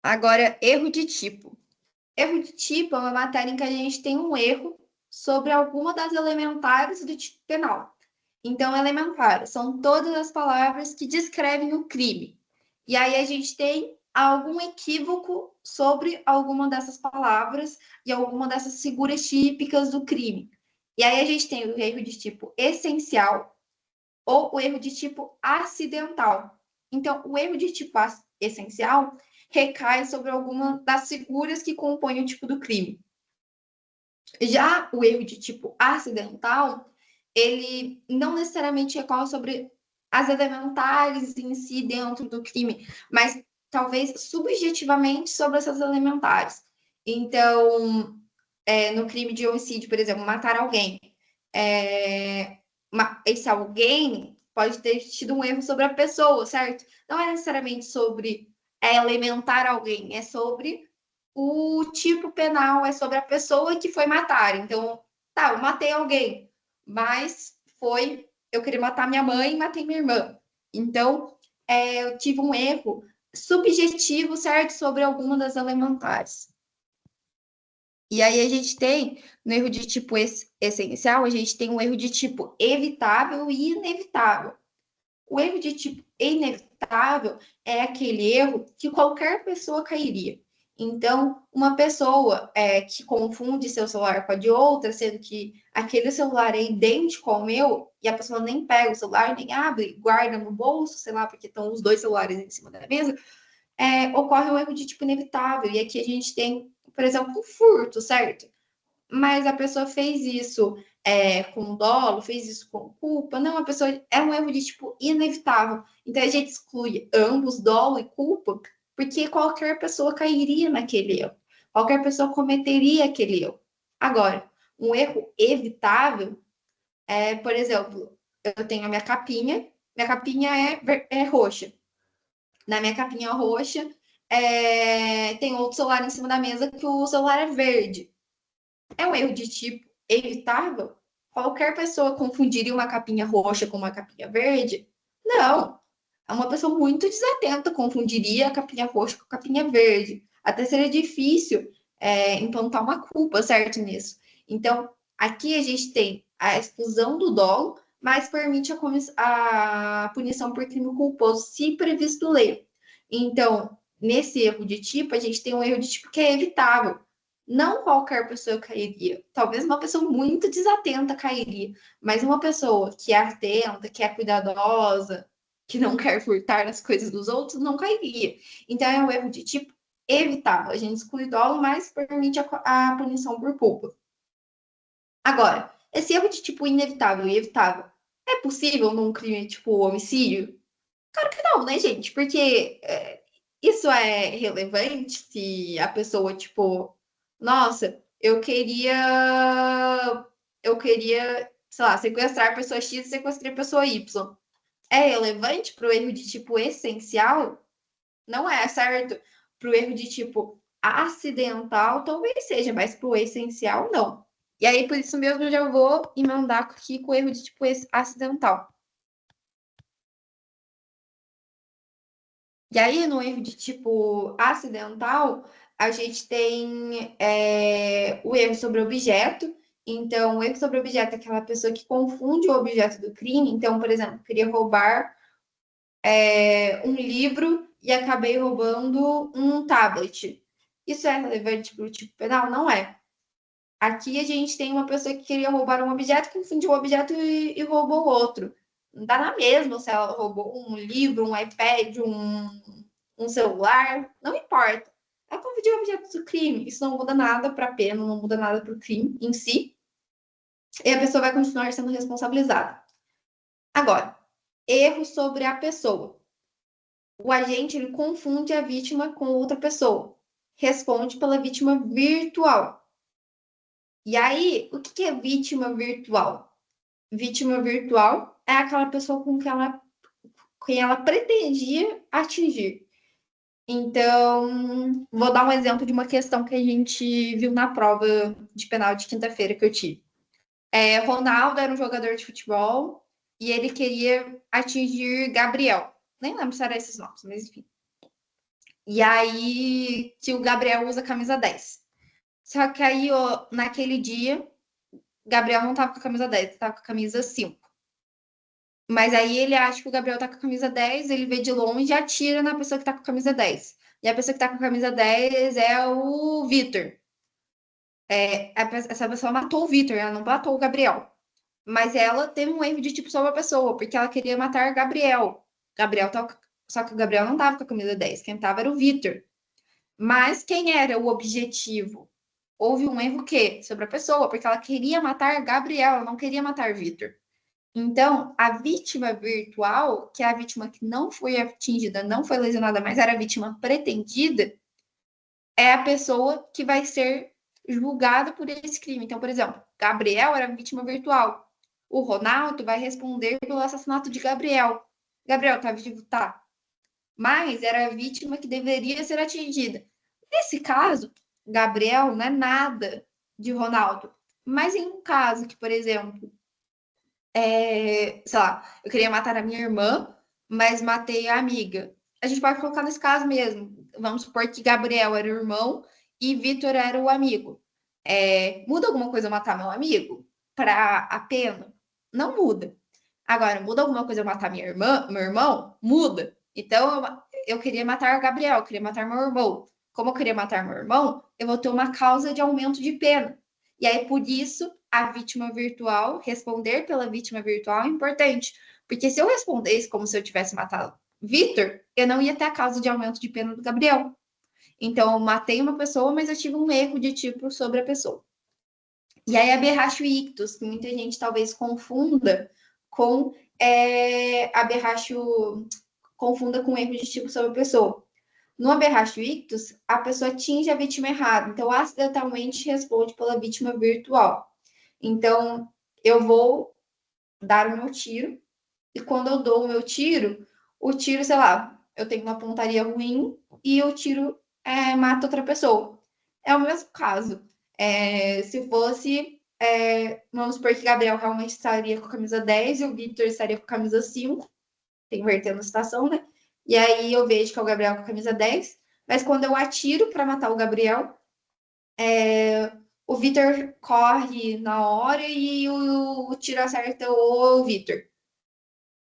Agora, erro de tipo. Erro de tipo é uma matéria em que a gente tem um erro sobre alguma das elementares do tipo penal. Então, elementar são todas as palavras que descrevem o crime. E aí a gente tem algum equívoco sobre alguma dessas palavras e alguma dessas figuras típicas do crime. E aí a gente tem o erro de tipo essencial ou o erro de tipo acidental. Então, o erro de tipo essencial recai sobre alguma das figuras que compõem o tipo do crime. Já o erro de tipo acidental, ele não necessariamente recorre sobre as elementares em si dentro do crime, mas talvez subjetivamente sobre essas elementares. Então, no crime de homicídio, por exemplo, matar alguém, esse alguém pode ter tido um erro sobre a pessoa, certo? Não é necessariamente sobre elementar alguém, é sobre o tipo penal, é sobre a pessoa que foi matar. Então, tá, eu matei alguém, mas eu queria matar minha mãe e matei minha irmã. Então, eu tive um erro subjetivo, certo, sobre alguma das elementares. E aí a gente tem, no erro de tipo essencial, a gente tem um erro de tipo evitável e inevitável. O erro de tipo inevitável é aquele erro que qualquer pessoa cairia. Então, uma pessoa que confunde seu celular com a de outra, sendo que aquele celular é idêntico ao meu, e a pessoa nem pega o celular, nem abre, guarda no bolso, sei lá, porque estão os dois celulares em cima da mesa, ocorre um erro de tipo inevitável. E aqui a gente tem, por exemplo, um furto, certo? Mas a pessoa fez isso com dolo, fez isso com culpa. Não, a pessoa é um erro de tipo inevitável. Então a gente exclui ambos, dolo e culpa, porque qualquer pessoa cairia naquele erro. Qualquer pessoa cometeria aquele erro. Agora, um erro evitável por exemplo, eu tenho a minha capinha é roxa. Na minha capinha roxa, tem outro celular em cima da mesa que o celular é verde. É um erro de tipo evitável? Qualquer pessoa confundiria uma capinha roxa com uma capinha verde? Não. É uma pessoa muito desatenta confundiria a capinha roxa com a capinha verde. Até seria difícil implantar uma culpa, certo, nisso. Então, aqui a gente tem a exclusão do dolo, mas permite a punição por crime culposo, se previsto lei. Então, nesse erro de tipo, a gente tem um erro de tipo que é evitável. Não qualquer pessoa cairia. Talvez uma pessoa muito desatenta cairia, mas uma pessoa que é atenta, que é cuidadosa, que não quer furtar as coisas dos outros, não cairia. Então é um erro de tipo evitável. A gente exclui dolo, mas permite a punição por culpa. Agora, esse erro de tipo inevitável e evitável É possível num crime tipo homicídio? Claro que não, né, gente? Porque isso é relevante se a pessoa, tipo, nossa, eu queria, sei lá, sequestrar a pessoa X e sequestrar a pessoa Y. É relevante para o erro de tipo essencial? Não é, certo? Para o erro de tipo acidental, talvez seja, mas para o essencial, não. E aí, por isso mesmo, eu já vou emendar aqui com o erro de tipo acidental. E aí, no erro de tipo acidental, a gente tem o erro sobre objeto. Então, o erro sobre objeto é aquela pessoa que confunde o objeto do crime. Então, por exemplo, queria roubar um livro e acabei roubando um tablet. Isso é relevante para o tipo penal? Não é. Aqui a gente tem uma pessoa que queria roubar um objeto, confundiu o objeto e roubou outro. Não dá na mesma se ela roubou um livro, um iPad, um celular, não importa. Ela confundiu o objeto do crime. Isso não muda nada para a pena, não muda nada para o crime em si. E a pessoa vai continuar sendo responsabilizada. Agora, erro sobre a pessoa. O agente ele confunde a vítima com outra pessoa. Responde pela vítima virtual. E aí, o que é vítima virtual? Vítima virtual é aquela pessoa com quem ela pretendia atingir. Então, vou dar um exemplo de uma questão que a gente viu na prova de penal de quinta-feira que eu tive. Ronaldo era um jogador de futebol e ele queria atingir Gabriel. Nem lembro se era esses nomes, mas enfim. E aí, que o Gabriel usa camisa 10. Só que aí, ó, naquele dia, Gabriel não tava com a camisa 10, tava com a camisa 5. Mas aí ele acha que o Gabriel tá com a camisa 10, ele vê de longe e atira na pessoa que tá com a camisa 10. E a pessoa que tá com a camisa 10 é o Vitor. Essa pessoa matou o Vitor, ela não matou o Gabriel. Mas ela teve um erro de tipo sobre a pessoa, porque ela queria matar Gabriel. Só que o Gabriel não tava com a camisa 10, quem tava era o Vitor. Mas quem era o objetivo? Houve um erro que sobre a pessoa, porque ela queria matar Gabriel, ela não queria matar Vitor. Então, a vítima virtual, que é a vítima que não foi atingida, não foi lesionada, mas era a vítima pretendida, é a pessoa que vai ser julgada por esse crime. Então, por exemplo, Gabriel era vítima virtual. O Ronaldo vai responder pelo assassinato de Gabriel. Gabriel tá vivo? Tá. Mas era a vítima que deveria ser atingida. Nesse caso, Gabriel não é nada de Ronaldo. Mas em um caso que, por exemplo, sei lá, eu queria matar a minha irmã, mas matei a amiga. A gente pode colocar nesse caso mesmo. Vamos supor que Gabriel era o irmão e Vitor era o amigo. Muda alguma coisa eu matar meu amigo para a pena? Não muda. Agora, muda alguma coisa eu matar minha irmã, meu irmão? Muda. Então, eu queria matar o Gabriel, eu queria matar meu irmão. Como eu queria matar meu irmão, eu vou ter uma causa de aumento de pena. E aí, por isso, a vítima virtual, responder pela vítima virtual é importante. Porque se eu respondesse como se eu tivesse matado Vitor, eu não ia ter a causa de aumento de pena do Gabriel. Então, eu matei uma pessoa, mas eu tive um erro de tipo sobre a pessoa. E aí, a berracho ictus, que muita gente talvez confunda com confunda com erro de tipo sobre a pessoa. No aberracho ictus, a pessoa atinge a vítima errada, então acidentalmente responde pela vítima virtual. Então, eu vou dar o meu tiro, e quando eu dou o meu tiro, o tiro, sei lá, eu tenho uma pontaria ruim e o tiro mata outra pessoa. É o mesmo caso. Se fosse, vamos supor que Gabriel realmente estaria com a camisa 10 e o Victor estaria com a camisa 5, invertendo a situação, né? E aí eu vejo que é o Gabriel com a camisa 10, mas quando eu atiro para matar o Gabriel, o Vitor corre na hora e o tiro acerta o Vitor.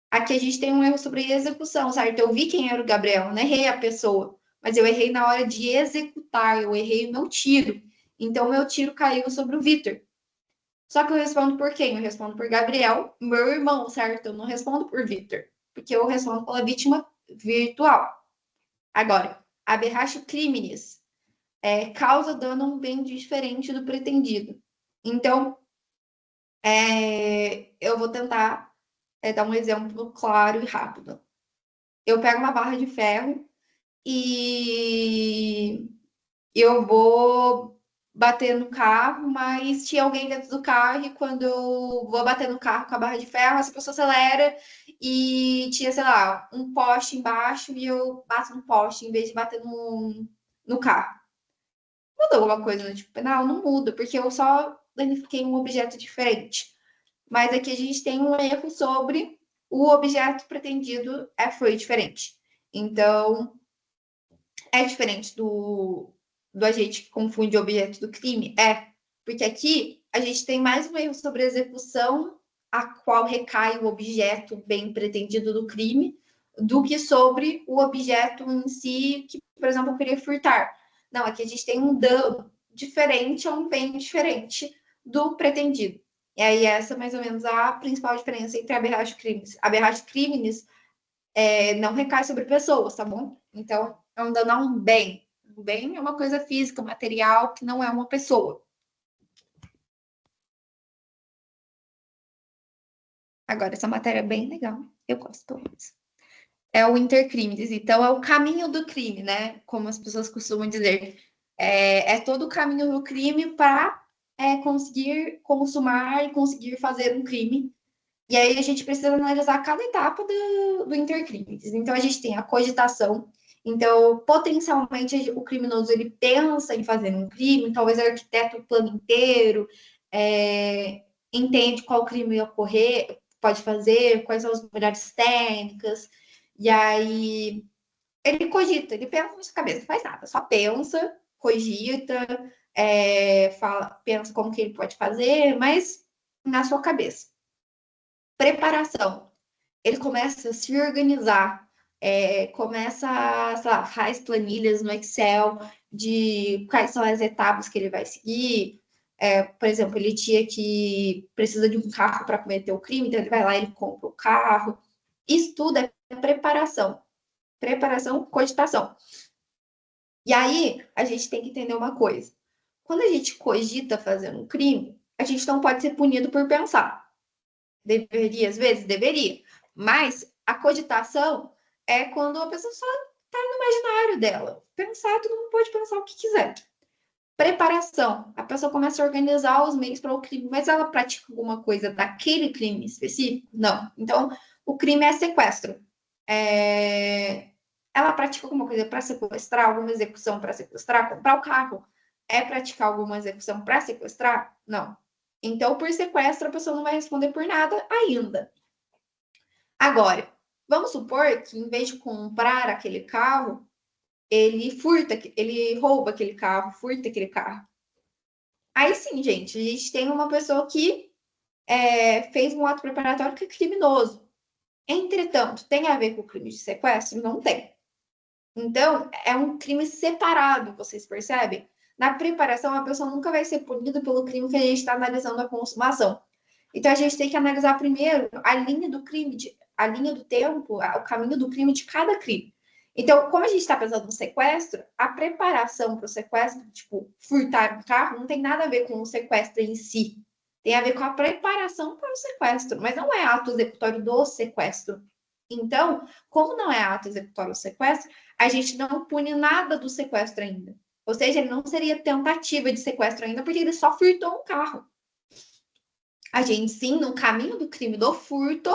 Aqui a gente tem um erro sobre execução, certo? Eu vi quem era o Gabriel, não errei a pessoa, mas eu errei na hora de executar, eu errei o meu tiro. Então, meu tiro caiu sobre o Vitor. Só que eu respondo por quem? Eu respondo por Gabriel, meu irmão, certo? Eu não respondo por Vitor, porque eu respondo pela vítima virtual. Agora, aberratio criminis causa dano a um bem diferente do pretendido. Então, eu vou tentar dar um exemplo claro e rápido. Eu pego uma barra de ferro e eu vou bater no carro, mas tinha alguém dentro do carro e quando eu vou bater no carro com a barra de ferro, essa pessoa acelera e tinha, sei lá, um poste embaixo e eu bato no poste em vez de bater no carro. Muda alguma coisa no tipo penal? Não muda, porque eu só danifiquei um objeto diferente. Mas aqui a gente tem um erro sobre o objeto pretendido foi diferente. Então, é diferente do agente que confunde o objeto do crime? É, porque aqui a gente tem mais um erro sobre a execução a qual recai o objeto bem pretendido do crime, do que sobre o objeto em si, que, por exemplo, eu queria furtar. Não, aqui a gente tem um dano diferente, ou um bem diferente do pretendido. E aí, essa é mais ou menos a principal diferença entre aberratio crimes. Aberratio crimes não recai sobre pessoas, tá bom? Então, é um dano a um bem. Um bem é uma coisa física, material, que não é uma pessoa. Agora, essa matéria é bem legal. Eu gosto, pelo menos. É o intercrimes. Então, é o caminho do crime, né? Como as pessoas costumam dizer. É todo o caminho do crime para conseguir consumar e conseguir fazer um crime. E aí a gente precisa analisar cada etapa do intercrimes. Então a gente tem a cogitação. Então, potencialmente, o criminoso ele pensa em fazer um crime, talvez arquiteta o plano inteiro, entende qual crime ocorrer, pode fazer, quais são as melhores técnicas, e aí ele cogita, ele pensa na sua cabeça, não faz nada, só pensa, cogita, pensa como que ele pode fazer, mas na sua cabeça. Preparação. Ele começa a se organizar, começa a, sei lá, faz planilhas no Excel de quais são as etapas que ele vai seguir. Por exemplo, ele tinha que precisa de um carro para cometer o crime, então ele vai lá e ele compra o carro. Isso tudo é preparação. Preparação, cogitação. E aí, a gente tem que entender uma coisa. Quando a gente cogita fazer um crime, a gente não pode ser punido por pensar. Deveria, às vezes? Deveria. Mas a cogitação é quando a pessoa só está no imaginário dela. Pensar, todo mundo pode pensar o que quiser. Preparação. A pessoa começa a organizar os meios para o crime, mas ela pratica alguma coisa daquele crime específico? Não. Então, o crime é sequestro. Ela pratica alguma coisa para sequestrar, alguma execução para sequestrar, comprar o carro. É praticar alguma execução para sequestrar? Não. Então, por sequestro, a pessoa não vai responder por nada ainda. Agora, vamos supor que em vez de comprar aquele carro, ele rouba aquele carro, furta aquele carro. Aí sim, gente, a gente tem uma pessoa que fez um ato preparatório que é criminoso. Entretanto, tem a ver com o crime de sequestro? Não tem. Então, é um crime separado, vocês percebem? Na preparação, a pessoa nunca vai ser punida pelo crime que a gente está analisando a consumação. Então, a gente tem que analisar primeiro a linha do crime, a linha do tempo, o caminho do crime de cada crime. Então, como a gente está pensando no sequestro, a preparação para o sequestro, tipo, furtar um carro, não tem nada a ver com o sequestro em si. Tem a ver com a preparação para o sequestro, mas não é ato executório do sequestro. Então, como não é ato executório do sequestro, a gente não pune nada do sequestro ainda. Ou seja, ele não seria tentativa de sequestro ainda, porque ele só furtou um carro. A gente, sim, no caminho do crime do furto,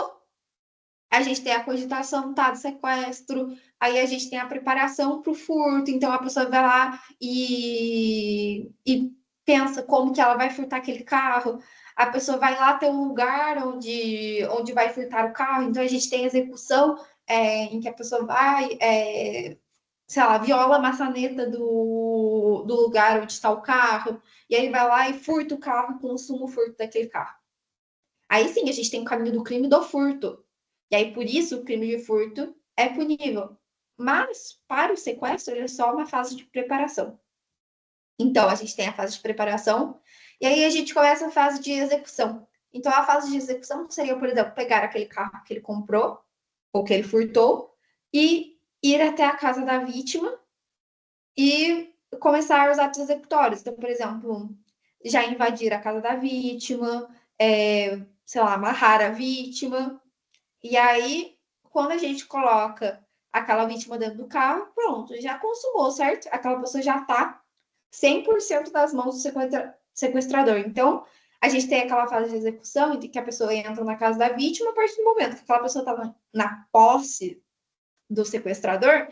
a gente tem a cogitação, tá, do sequestro, aí a gente tem a preparação para o furto, então a pessoa vai lá e pensa como que ela vai furtar aquele carro, a pessoa vai lá ter um lugar onde vai furtar o carro, então a gente tem a execução em que a pessoa vai, sei lá, viola a maçaneta do lugar onde está o carro, e aí vai lá e furta o carro, consuma o furto daquele carro. Aí sim, a gente tem o caminho do crime do furto. E aí, por isso, o crime de furto é punível. Mas, para o sequestro, ele é só uma fase de preparação. Então, a gente tem a fase de preparação, e aí a gente começa a fase de execução. Então, a fase de execução seria, por exemplo, pegar aquele carro que ele comprou, ou que ele furtou, e ir até a casa da vítima e começar os atos executórios. Então, por exemplo, já invadir a casa da vítima, sei lá, amarrar a vítima. E aí, quando a gente coloca aquela vítima dentro do carro, pronto, já consumou, certo? Aquela pessoa já está 100% das mãos do sequestrador. Então, a gente tem aquela fase de execução em que a pessoa entra na casa da vítima a partir do momento que aquela pessoa está na posse do sequestrador,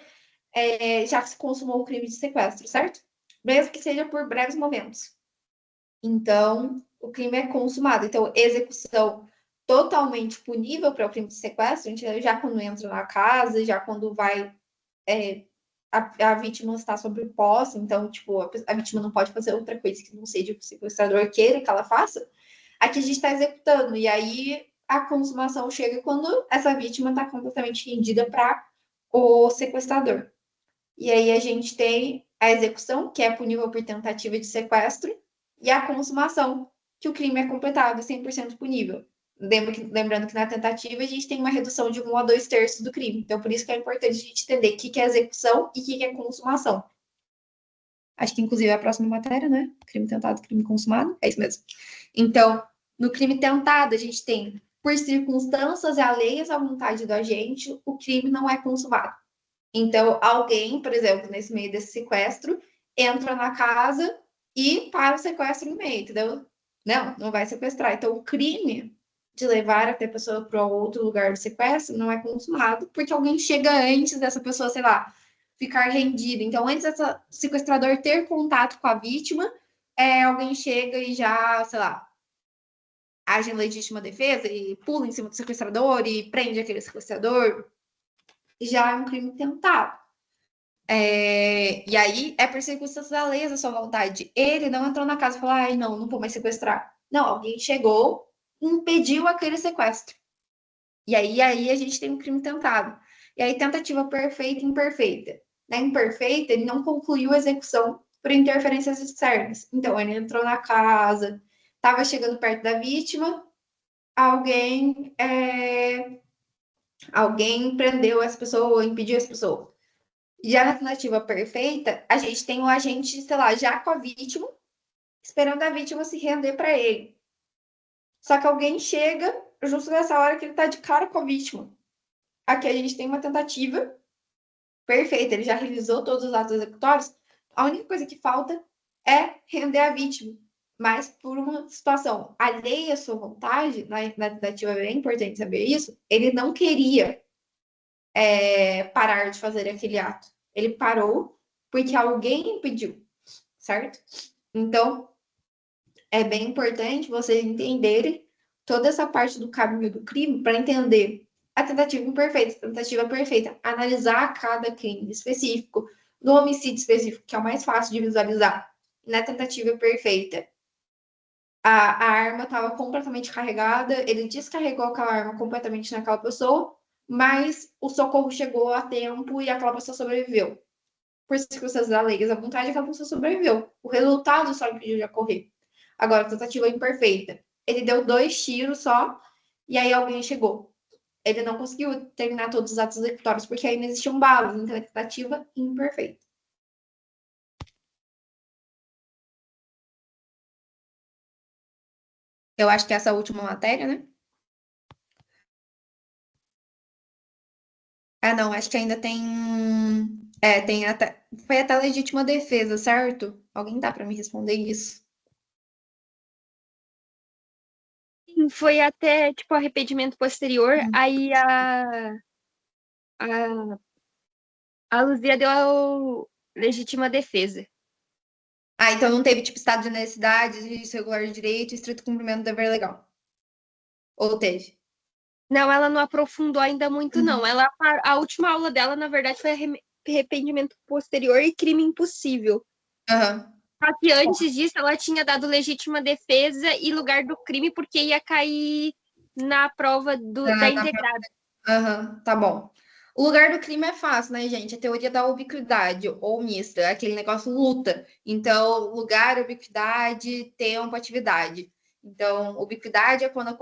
já se consumou o crime de sequestro, certo? Mesmo que seja por breves momentos. Então, o crime é consumado. Então, execução totalmente punível para o crime de sequestro, já quando entra na casa, já quando vai a vítima está sob posse, então, tipo, a vítima não pode fazer outra coisa que não seja o sequestrador queira que ela faça. Aqui a gente está executando, e aí a consumação chega quando essa vítima está completamente rendida para o sequestrador. E aí a gente tem a execução, que é punível por tentativa de sequestro, e a consumação, que o crime é completado, 100% punível. Lembrando que na tentativa a gente tem uma redução de 1 a 2/3 do crime. Então, por isso que é importante a gente entender o que é execução e o que é consumação. Acho que, inclusive, é a próxima matéria, né? Crime tentado, crime consumado. É isso mesmo. Então, no crime tentado, a gente tem, por circunstâncias alheias à vontade do agente, o crime não é consumado. Então, alguém, por exemplo, nesse meio desse sequestro, entra na casa e para o sequestro no meio, entendeu? Não vai sequestrar. Então, o crime de levar até a pessoa para outro lugar do sequestro não é consumado, porque alguém chega antes dessa pessoa, sei lá, ficar rendida. Então, antes desse sequestrador ter contato com a vítima, alguém chega e já, sei lá, age em legítima defesa e pula em cima do sequestrador e prende aquele sequestrador. Já é um crime tentado. E aí é por circunstâncias alheias à sua vontade. Ele não entrou na casa e falou: ai, não vou mais sequestrar. Não, alguém chegou e impediu aquele sequestro. E aí a gente tem um crime tentado. E aí, tentativa perfeita e imperfeita. Na imperfeita, ele não concluiu a execução por interferências externas. Então, ele entrou na casa, estava chegando perto da vítima, alguém prendeu essa pessoa, impediu essa pessoa. Já na tentativa perfeita, a gente tem um agente, sei lá, já com a vítima, esperando a vítima se render para ele. Só que alguém chega justo nessa hora que ele está de cara com a vítima. Aqui a gente tem uma tentativa perfeita, ele já realizou todos os atos executórios. A única coisa que falta é render a vítima. Mas por uma situação alheia à sua vontade, na tentativa é bem importante saber isso, ele não queria parar de fazer aquele ato. Ele parou porque alguém impediu, certo? Então, é bem importante vocês entenderem toda essa parte do caminho do crime para entender a tentativa imperfeita, a tentativa perfeita, analisar cada crime específico, no homicídio específico, que é o mais fácil de visualizar, na tentativa perfeita. A arma estava completamente carregada, ele descarregou aquela arma completamente naquela pessoa, mas o socorro chegou a tempo e aquela pessoa sobreviveu. Por circunstâncias alheias à vontade, aquela pessoa sobreviveu. O resultado só impediu de ocorrer. Agora, a tentativa imperfeita. Ele deu 2 tiros só, e aí alguém chegou. Ele não conseguiu terminar todos os atos executórios, porque ainda existiam balas, então é tentativa imperfeita. Eu acho que essa última matéria, né? Ah, não, acho que ainda tem. Tem até. Foi até legítima defesa, certo? Alguém dá para me responder isso? Foi até, tipo, arrependimento posterior, aí a, a Luzia deu a legítima defesa. Ah, então não teve, tipo, estado de necessidade, registro regular de direito, estrito cumprimento do dever legal. Ou teve? Não, ela não aprofundou ainda muito, não. A última aula dela, na verdade, foi arrependimento posterior e crime impossível. Aham. Só que antes disso, ela tinha dado legítima defesa e lugar do crime, porque ia cair na prova da integrada. Aham, tá bom. O lugar do crime é fácil, né, gente? A teoria da ubiquidade, ou mista, aquele negócio luta. Então, lugar, ubiquidade, tempo, atividade. Então, ubiquidade é quando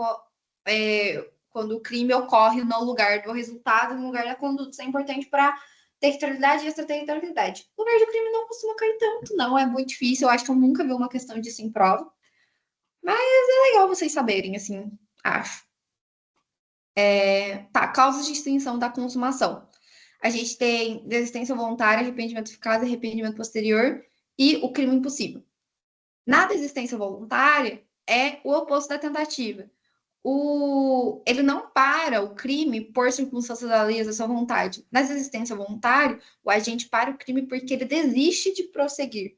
o crime ocorre no lugar do resultado, no lugar da conduta. Isso é importante para territorialidade e extraterritorialidade. O lugar do crime não costuma cair tanto, não. É muito difícil. Eu acho que eu nunca vi uma questão disso em prova. Mas é legal vocês saberem, assim, acho. Causas de extinção da consumação. A gente tem desistência voluntária, arrependimento eficaz, arrependimento posterior e o crime impossível. Na desistência voluntária, é o oposto da tentativa. Ele não para o crime por circunstâncias alheias à sua vontade. Na desistência voluntária, o agente para o crime porque ele desiste de prosseguir.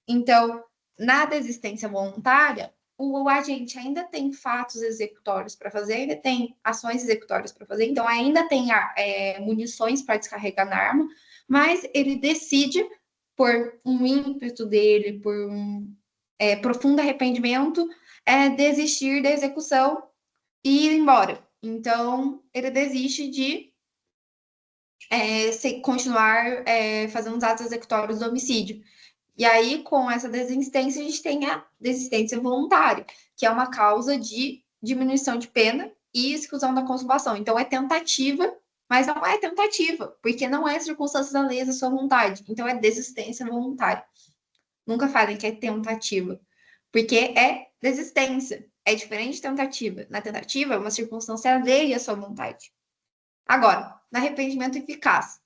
Então, na desistência voluntária, o agente ainda tem fatos executórios para fazer, ainda tem ações executórias para fazer, então ainda tem munições para descarregar na arma, mas ele decide, por um ímpeto dele, por um profundo arrependimento, desistir da execução e ir embora. Então, ele desiste de continuar fazendo os atos executórios do homicídio. E aí, com essa desistência, a gente tem a desistência voluntária, que é uma causa de diminuição de pena e exclusão da consumação. Então, é tentativa, mas não é tentativa, porque não é circunstâncias alheias à sua vontade. Então, é desistência voluntária. Nunca falem que é tentativa, porque é desistência. É diferente de tentativa. Na tentativa, é uma circunstância alheia à sua vontade. Agora, no arrependimento eficaz.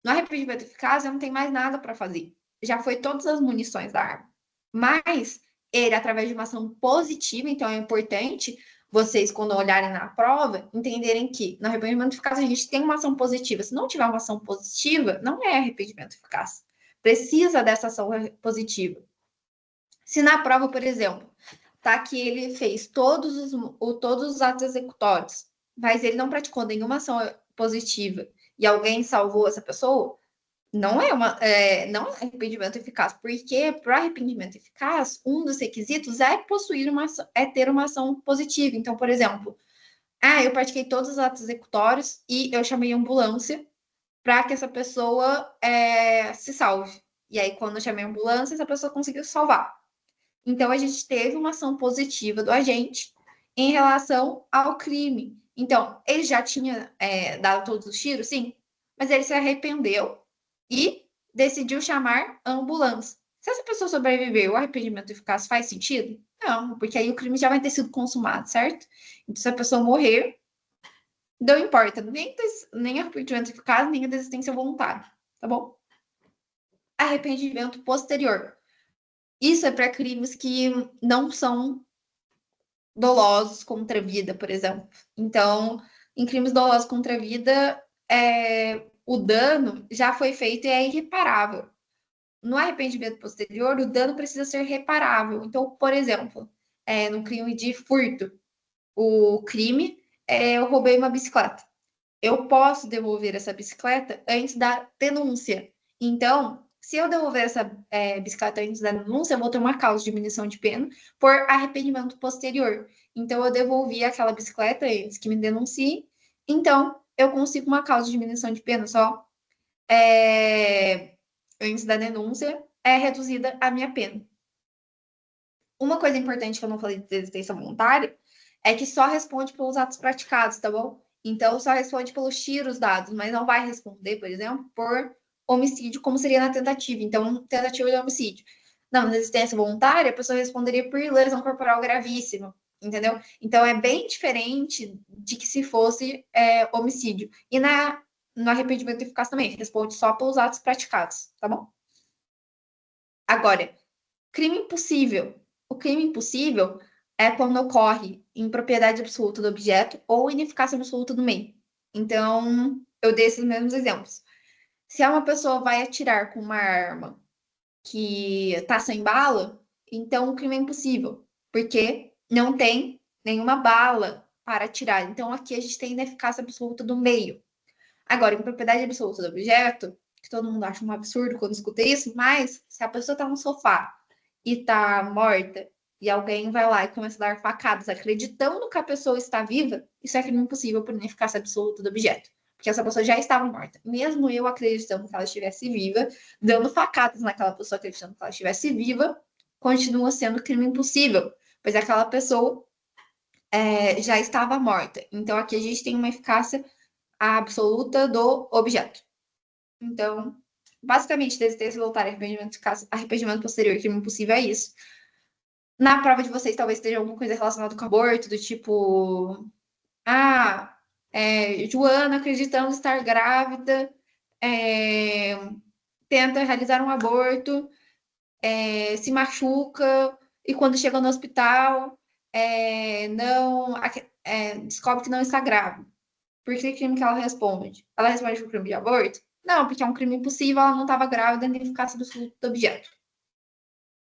No arrependimento eficaz, eu não tenho mais nada para fazer. Já foi todas as munições da arma. Mas ele, através de uma ação positiva, então é importante vocês, quando olharem na prova, entenderem que no arrependimento eficaz a gente tem uma ação positiva. Se não tiver uma ação positiva, não é arrependimento eficaz. Precisa dessa ação positiva. Se na prova, por exemplo, tá que ele fez todos os atos executórios, mas ele não praticou nenhuma ação positiva e alguém salvou essa pessoa, não é arrependimento eficaz, porque para arrependimento eficaz, um dos requisitos é ter uma ação positiva. Então, por exemplo, eu pratiquei todos os atos executórios e eu chamei a ambulância para que essa pessoa se salve. E aí, quando eu chamei a ambulância, essa pessoa conseguiu salvar. Então, a gente teve uma ação positiva do agente em relação ao crime. Então, ele já tinha dado todos os tiros, sim, mas ele se arrependeu e decidiu chamar a ambulância. Se essa pessoa sobreviveu, o arrependimento eficaz faz sentido? Não, porque aí o crime já vai ter sido consumado, certo? Então, se a pessoa morrer, não importa, nem arrependimento eficaz, nem a desistência voluntária, tá bom? Arrependimento posterior. Isso é para crimes que não são dolosos contra a vida, por exemplo. Então, em crimes dolosos contra a vida, o dano já foi feito e é irreparável. No arrependimento posterior, o dano precisa ser reparável. Então, por exemplo, no crime de furto, o crime eu roubei uma bicicleta. Eu posso devolver essa bicicleta antes da denúncia. Então, se eu devolver essa bicicleta antes da denúncia, eu vou ter uma causa de diminuição de pena por arrependimento posterior. Então, eu devolvi aquela bicicleta antes que me denuncie. Então, eu consigo uma causa de diminuição de pena só antes da denúncia, é reduzida a minha pena. Uma coisa importante que eu não falei de desistência voluntária é que só responde pelos atos praticados, tá bom? Então, só responde pelos tiros dados, mas não vai responder, por exemplo, por homicídio, como seria na tentativa. Então, tentativa de homicídio. Não, na desistência voluntária, a pessoa responderia por lesão corporal gravíssima, entendeu? Então, é bem diferente de que se fosse homicídio. E no arrependimento eficaz também, responde só pelos atos praticados, tá bom? Agora, crime impossível. O crime impossível é quando ocorre em propriedade absoluta do objeto ou ineficácia absoluta do meio. Então, eu dei esses mesmos exemplos. Se uma pessoa vai atirar com uma arma que está sem bala, então o crime é impossível, porque não tem nenhuma bala para atirar. Então, aqui a gente tem ineficácia absoluta do meio. Agora, em propriedade absoluta do objeto, que todo mundo acha um absurdo quando escuta isso, mas se a pessoa está no sofá e está morta e alguém vai lá e começa a dar facadas acreditando que a pessoa está viva, isso é crime impossível por ineficácia absoluta do objeto. Porque essa pessoa já estava morta. Mesmo eu acreditando que ela estivesse viva, dando facadas naquela pessoa acreditando que ela estivesse viva, continua sendo crime impossível, pois aquela pessoa já estava morta. Então aqui a gente tem uma eficácia absoluta do objeto. Então, basicamente, desistência voluntária, arrependimento posterior, crime impossível é isso. Na prova de vocês, talvez esteja alguma coisa relacionada com aborto, do tipo, Joana, acreditando estar grávida, tenta realizar um aborto, se machuca e quando chega no hospital, não descobre que não está grávida. Por que crime que ela responde? Ela responde por crime de aborto? Não, porque é um crime impossível, ela não estava grávida, identificasse do fruto do objeto.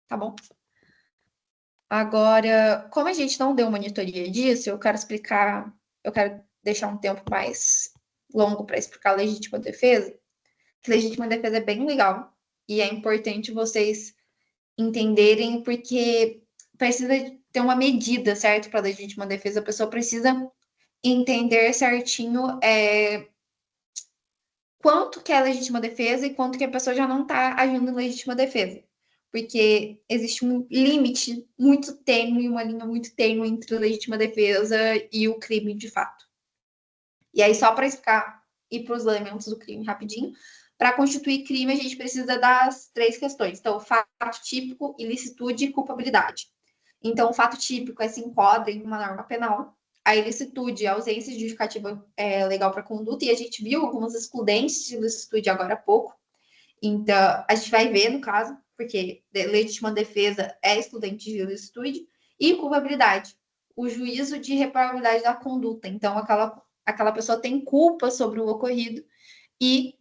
Tá bom? Agora, como a gente não deu monitoria disso, eu quero deixar um tempo mais longo para explicar a legítima defesa. Que legítima defesa é bem legal e é importante vocês entenderem, porque precisa ter uma medida, certo? Para legítima defesa, a pessoa precisa entender certinho quanto que é legítima defesa e quanto que a pessoa já não está agindo em legítima defesa. Porque existe um limite muito tênue, uma linha muito tênue entre legítima defesa e o crime de fato. E aí, só para explicar e para os elementos do crime rapidinho, para constituir crime, a gente precisa das 3 questões. Então, fato típico, ilicitude e culpabilidade. Então, o fato típico se enquadra em uma norma penal. A ilicitude, a ausência de justificativa legal para conduta, e a gente viu algumas excludentes de ilicitude agora há pouco. Então, a gente vai ver, no caso, porque legítima defesa é excludente de ilicitude, e culpabilidade, o juízo de reparabilidade da conduta. Então, aquela pessoa tem culpa sobre o ocorrido e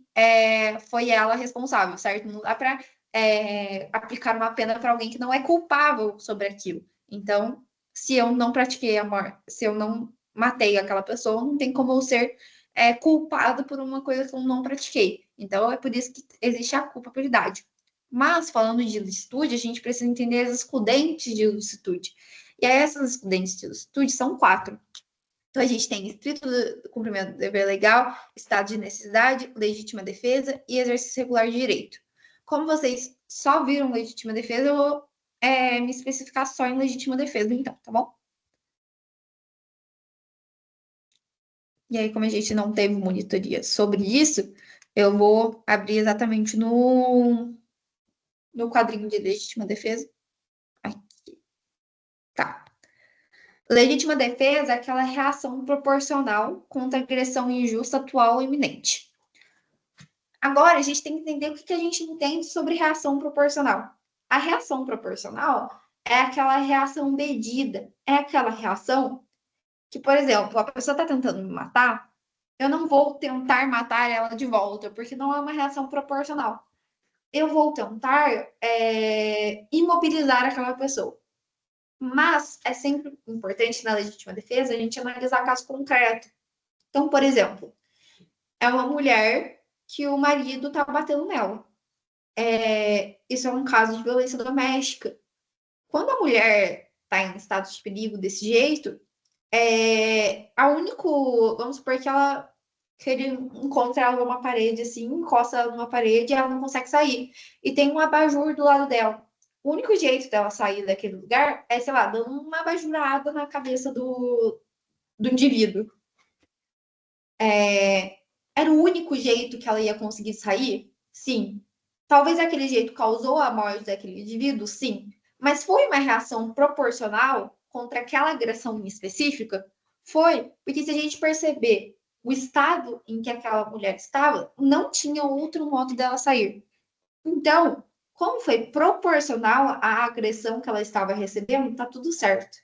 foi ela responsável, certo? Não dá para aplicar uma pena para alguém que não é culpável sobre aquilo. Então, se eu não pratiquei a morte, se eu não matei aquela pessoa, não tem como eu ser culpado por uma coisa que eu não pratiquei. Então, é por isso que existe a culpabilidade. Mas, falando de ilicitude, a gente precisa entender as excludentes de ilicitude. E aí, essas excludentes de ilicitude são 4. Então, a gente tem estrito cumprimento do dever legal, estado de necessidade, legítima defesa e exercício regular de direito. Como vocês só viram legítima defesa, eu vou me especificar só em legítima defesa, então, tá bom? E aí, como a gente não teve monitoria sobre isso, eu vou abrir exatamente no quadrinho de legítima defesa. Aqui. Tá. Legítima defesa é aquela reação proporcional contra agressão injusta, atual ou iminente. Agora, a gente tem que entender o que a gente entende sobre reação proporcional. A reação proporcional é aquela reação medida, é aquela reação que, por exemplo, a pessoa está tentando me matar, eu não vou tentar matar ela de volta, porque não é uma reação proporcional. Eu vou tentar imobilizar aquela pessoa. Mas é sempre importante na legítima defesa a gente analisar caso concreto. Então, por exemplo, é uma mulher que o marido está batendo nela. Isso é um caso de violência doméstica. Quando a mulher está em estado de perigo desse jeito, vamos supor que ele encontra ela numa parede, assim, encosta ela numa parede e ela não consegue sair. E tem um abajur do lado dela. O único jeito dela sair daquele lugar é, sei lá, dando uma abajurada na cabeça do indivíduo. Era o único jeito que ela ia conseguir sair? Sim. Talvez aquele jeito causou a morte daquele indivíduo? Sim. Mas foi uma reação proporcional contra aquela agressão específica? Foi. Porque se a gente perceber o estado em que aquela mulher estava, não tinha outro modo dela sair. Então, como foi proporcional à agressão que ela estava recebendo, tá tudo certo.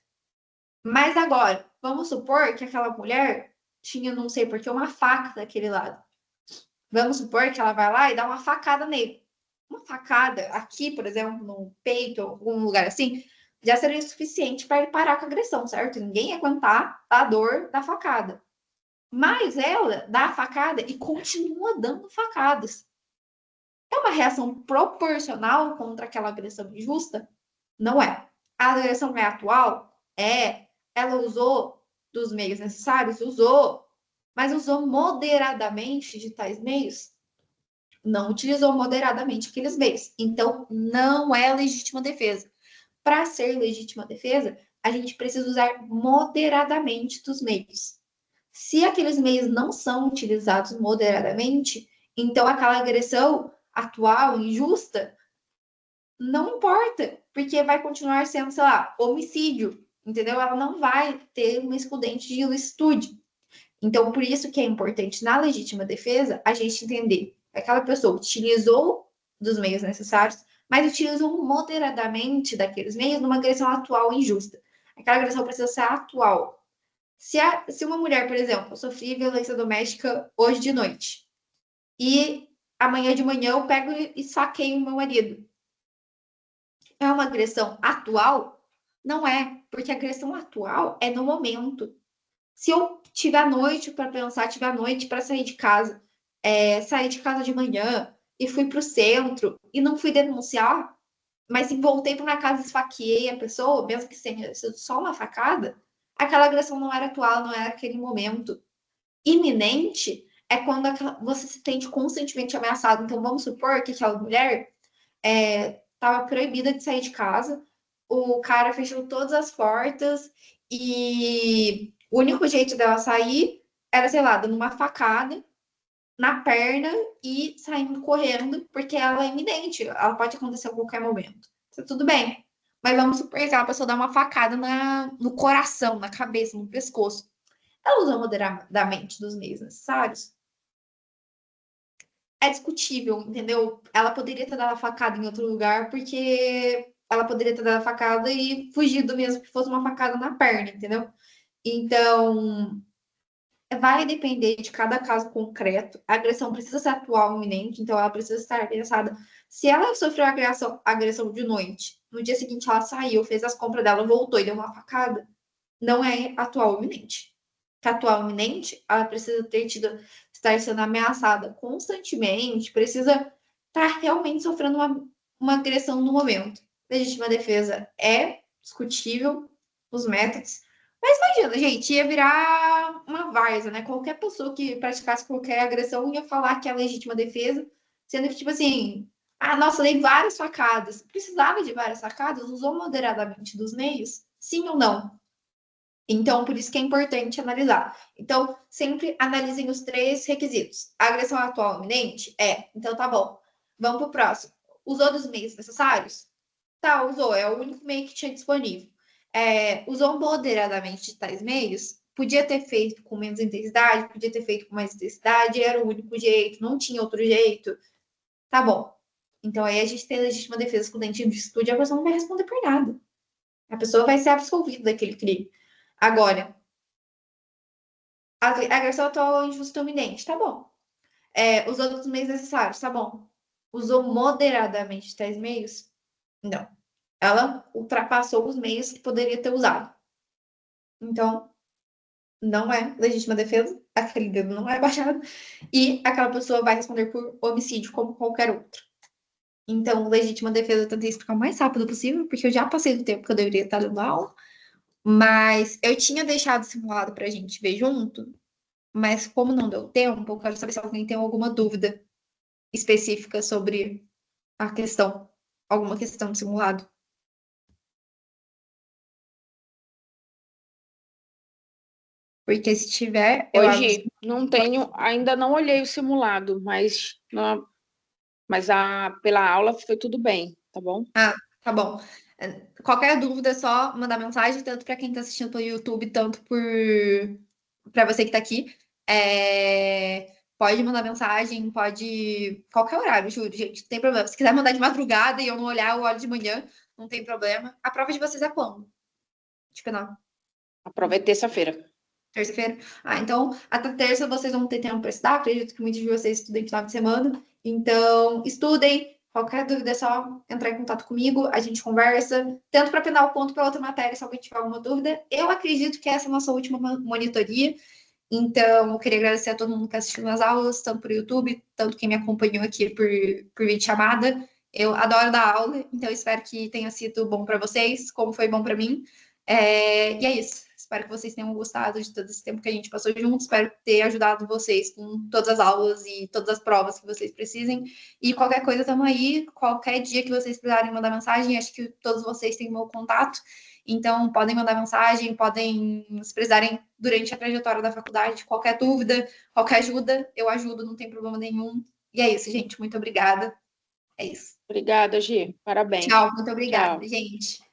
Mas agora, vamos supor que aquela mulher tinha, não sei porquê, uma faca daquele lado. Vamos supor que ela vai lá e dá uma facada nele. Uma facada aqui, por exemplo, no peito, ou algum lugar assim, já seria suficiente para ele parar com a agressão, certo? Ninguém ia aguentar a dor da facada. Mas ela dá a facada e continua dando facadas. É uma reação proporcional contra aquela agressão injusta? Não é. A agressão é atual? É. Ela usou dos meios necessários? Usou. Mas usou moderadamente de tais meios? Não utilizou moderadamente aqueles meios. Então, não é legítima defesa. Para ser legítima defesa, a gente precisa usar moderadamente dos meios. Se aqueles meios não são utilizados moderadamente, então aquela agressão atual, injusta, não importa, porque vai continuar sendo, sei lá, homicídio, entendeu? Ela não vai ter uma excludente de ilicitude. Então, por isso que é importante, na legítima defesa, a gente entender que aquela pessoa utilizou dos meios necessários, mas utilizou moderadamente daqueles meios numa agressão atual injusta. Aquela agressão precisa ser atual. Se uma mulher, por exemplo, sofria violência doméstica hoje de noite, e amanhã de manhã eu pego e saqueio o meu marido, é uma agressão atual? Não é, porque a agressão atual é no momento. Se eu tiver a noite para pensar, tiver a noite para sair de casa de manhã e fui para o centro e não fui denunciar, mas sim voltei para minha casa e esfaqueei a pessoa, mesmo que tenha sido só uma facada, aquela agressão não era atual, não era aquele momento. Iminente é quando você se sente constantemente ameaçado. Então, vamos supor que aquela mulher estava proibida de sair de casa, o cara fechou todas as portas e o único jeito dela sair era, sei lá, dando uma facada na perna e saindo correndo, porque ela é iminente, ela pode acontecer a qualquer momento. Tá tudo bem. Mas vamos supor que a pessoa dá uma facada no coração, na cabeça, no pescoço. Ela usa moderadamente dos meios necessários? É discutível, entendeu? Ela poderia ter dado a facada em outro lugar, porque ela poderia ter dado a facada e fugido mesmo que fosse uma facada na perna, entendeu? Então, vai depender de cada caso concreto. A agressão precisa ser atual, iminente, então ela precisa estar agressada. Se ela sofreu agressão de noite, no dia seguinte ela saiu, fez as compras dela, voltou e deu uma facada, não é atual iminente. Que atual iminente, ela precisa estar sendo ameaçada constantemente, precisa estar realmente sofrendo uma agressão no momento. Legítima defesa é discutível, os métodos, mas imagina, gente, ia virar uma várzea, né? Qualquer pessoa que praticasse qualquer agressão ia falar que é legítima defesa, sendo que, tipo assim, ah, nossa, dei várias facadas. Precisava de várias facadas? Usou moderadamente dos meios? Sim ou não? Então, por isso que é importante analisar. Então, sempre analisem os três requisitos. A agressão atual iminente? É. Então, tá bom. Vamos para o próximo. Usou dos meios necessários? Tá, usou. É o único meio que tinha disponível. Usou moderadamente de tais meios? Podia ter feito com menos intensidade, podia ter feito com mais intensidade, era o único jeito, não tinha outro jeito. Tá bom. Então, aí a gente tem legítima defesa com dente de estúdio, a pessoa não vai responder por nada. A pessoa vai ser absolvida daquele crime. Agora, a agressão atual injusta iminente, tá bom. Usou os meios necessários, tá bom. Usou moderadamente tais meios? Não. Ela ultrapassou os meios que poderia ter usado. Então, não é legítima defesa, aquele dedo não é baixado, e aquela pessoa vai responder por homicídio, como qualquer outro. Então, legítima defesa, eu tentei explicar o mais rápido possível, porque eu já passei do tempo que eu deveria estar dando aula, mas eu tinha deixado simulado para a gente ver junto, mas como não deu tempo, eu quero saber se alguém tem alguma dúvida específica sobre a questão, alguma questão do simulado. Porque se tiver, eu abro. Hoje não tenho, ainda não olhei o simulado, mas pela aula foi tudo bem, tá bom? Ah, tá bom. Qualquer dúvida é só mandar mensagem, tanto para quem está assistindo pelo YouTube, tanto para você que está aqui. Pode mandar mensagem, pode. Qualquer horário, juro, gente, não tem problema. Se quiser mandar de madrugada e eu não olhar, eu olho de manhã, não tem problema. A prova de vocês é quando? De penal. A prova é terça-feira. Terça-feira? Ah, então, até terça vocês vão ter tempo para estudar. Acredito que muitos de vocês estudem final de semana. Então, estudem. Qualquer dúvida é só entrar em contato comigo. A gente conversa, tanto para penal quanto para outra matéria, se alguém tiver alguma dúvida. Eu acredito que essa é a nossa última monitoria. Então, eu queria agradecer a todo mundo que assistiu as aulas, tanto por YouTube, tanto quem me acompanhou aqui por videochamada. Eu adoro dar aula, então espero que tenha sido bom para vocês, como foi bom para mim. E é isso. Espero que vocês tenham gostado de todo esse tempo que a gente passou juntos. Espero ter ajudado vocês com todas as aulas e todas as provas que vocês precisem. E qualquer coisa, estamos aí. Qualquer dia que vocês precisarem mandar mensagem, acho que todos vocês têm o meu contato. Então, podem mandar mensagem, podem, se precisarem, durante a trajetória da faculdade, qualquer dúvida, qualquer ajuda, eu ajudo, não tem problema nenhum. E é isso, gente. Muito obrigada. É isso. Obrigada, Gi. Parabéns. Tchau, muito obrigada, Tchau. gente.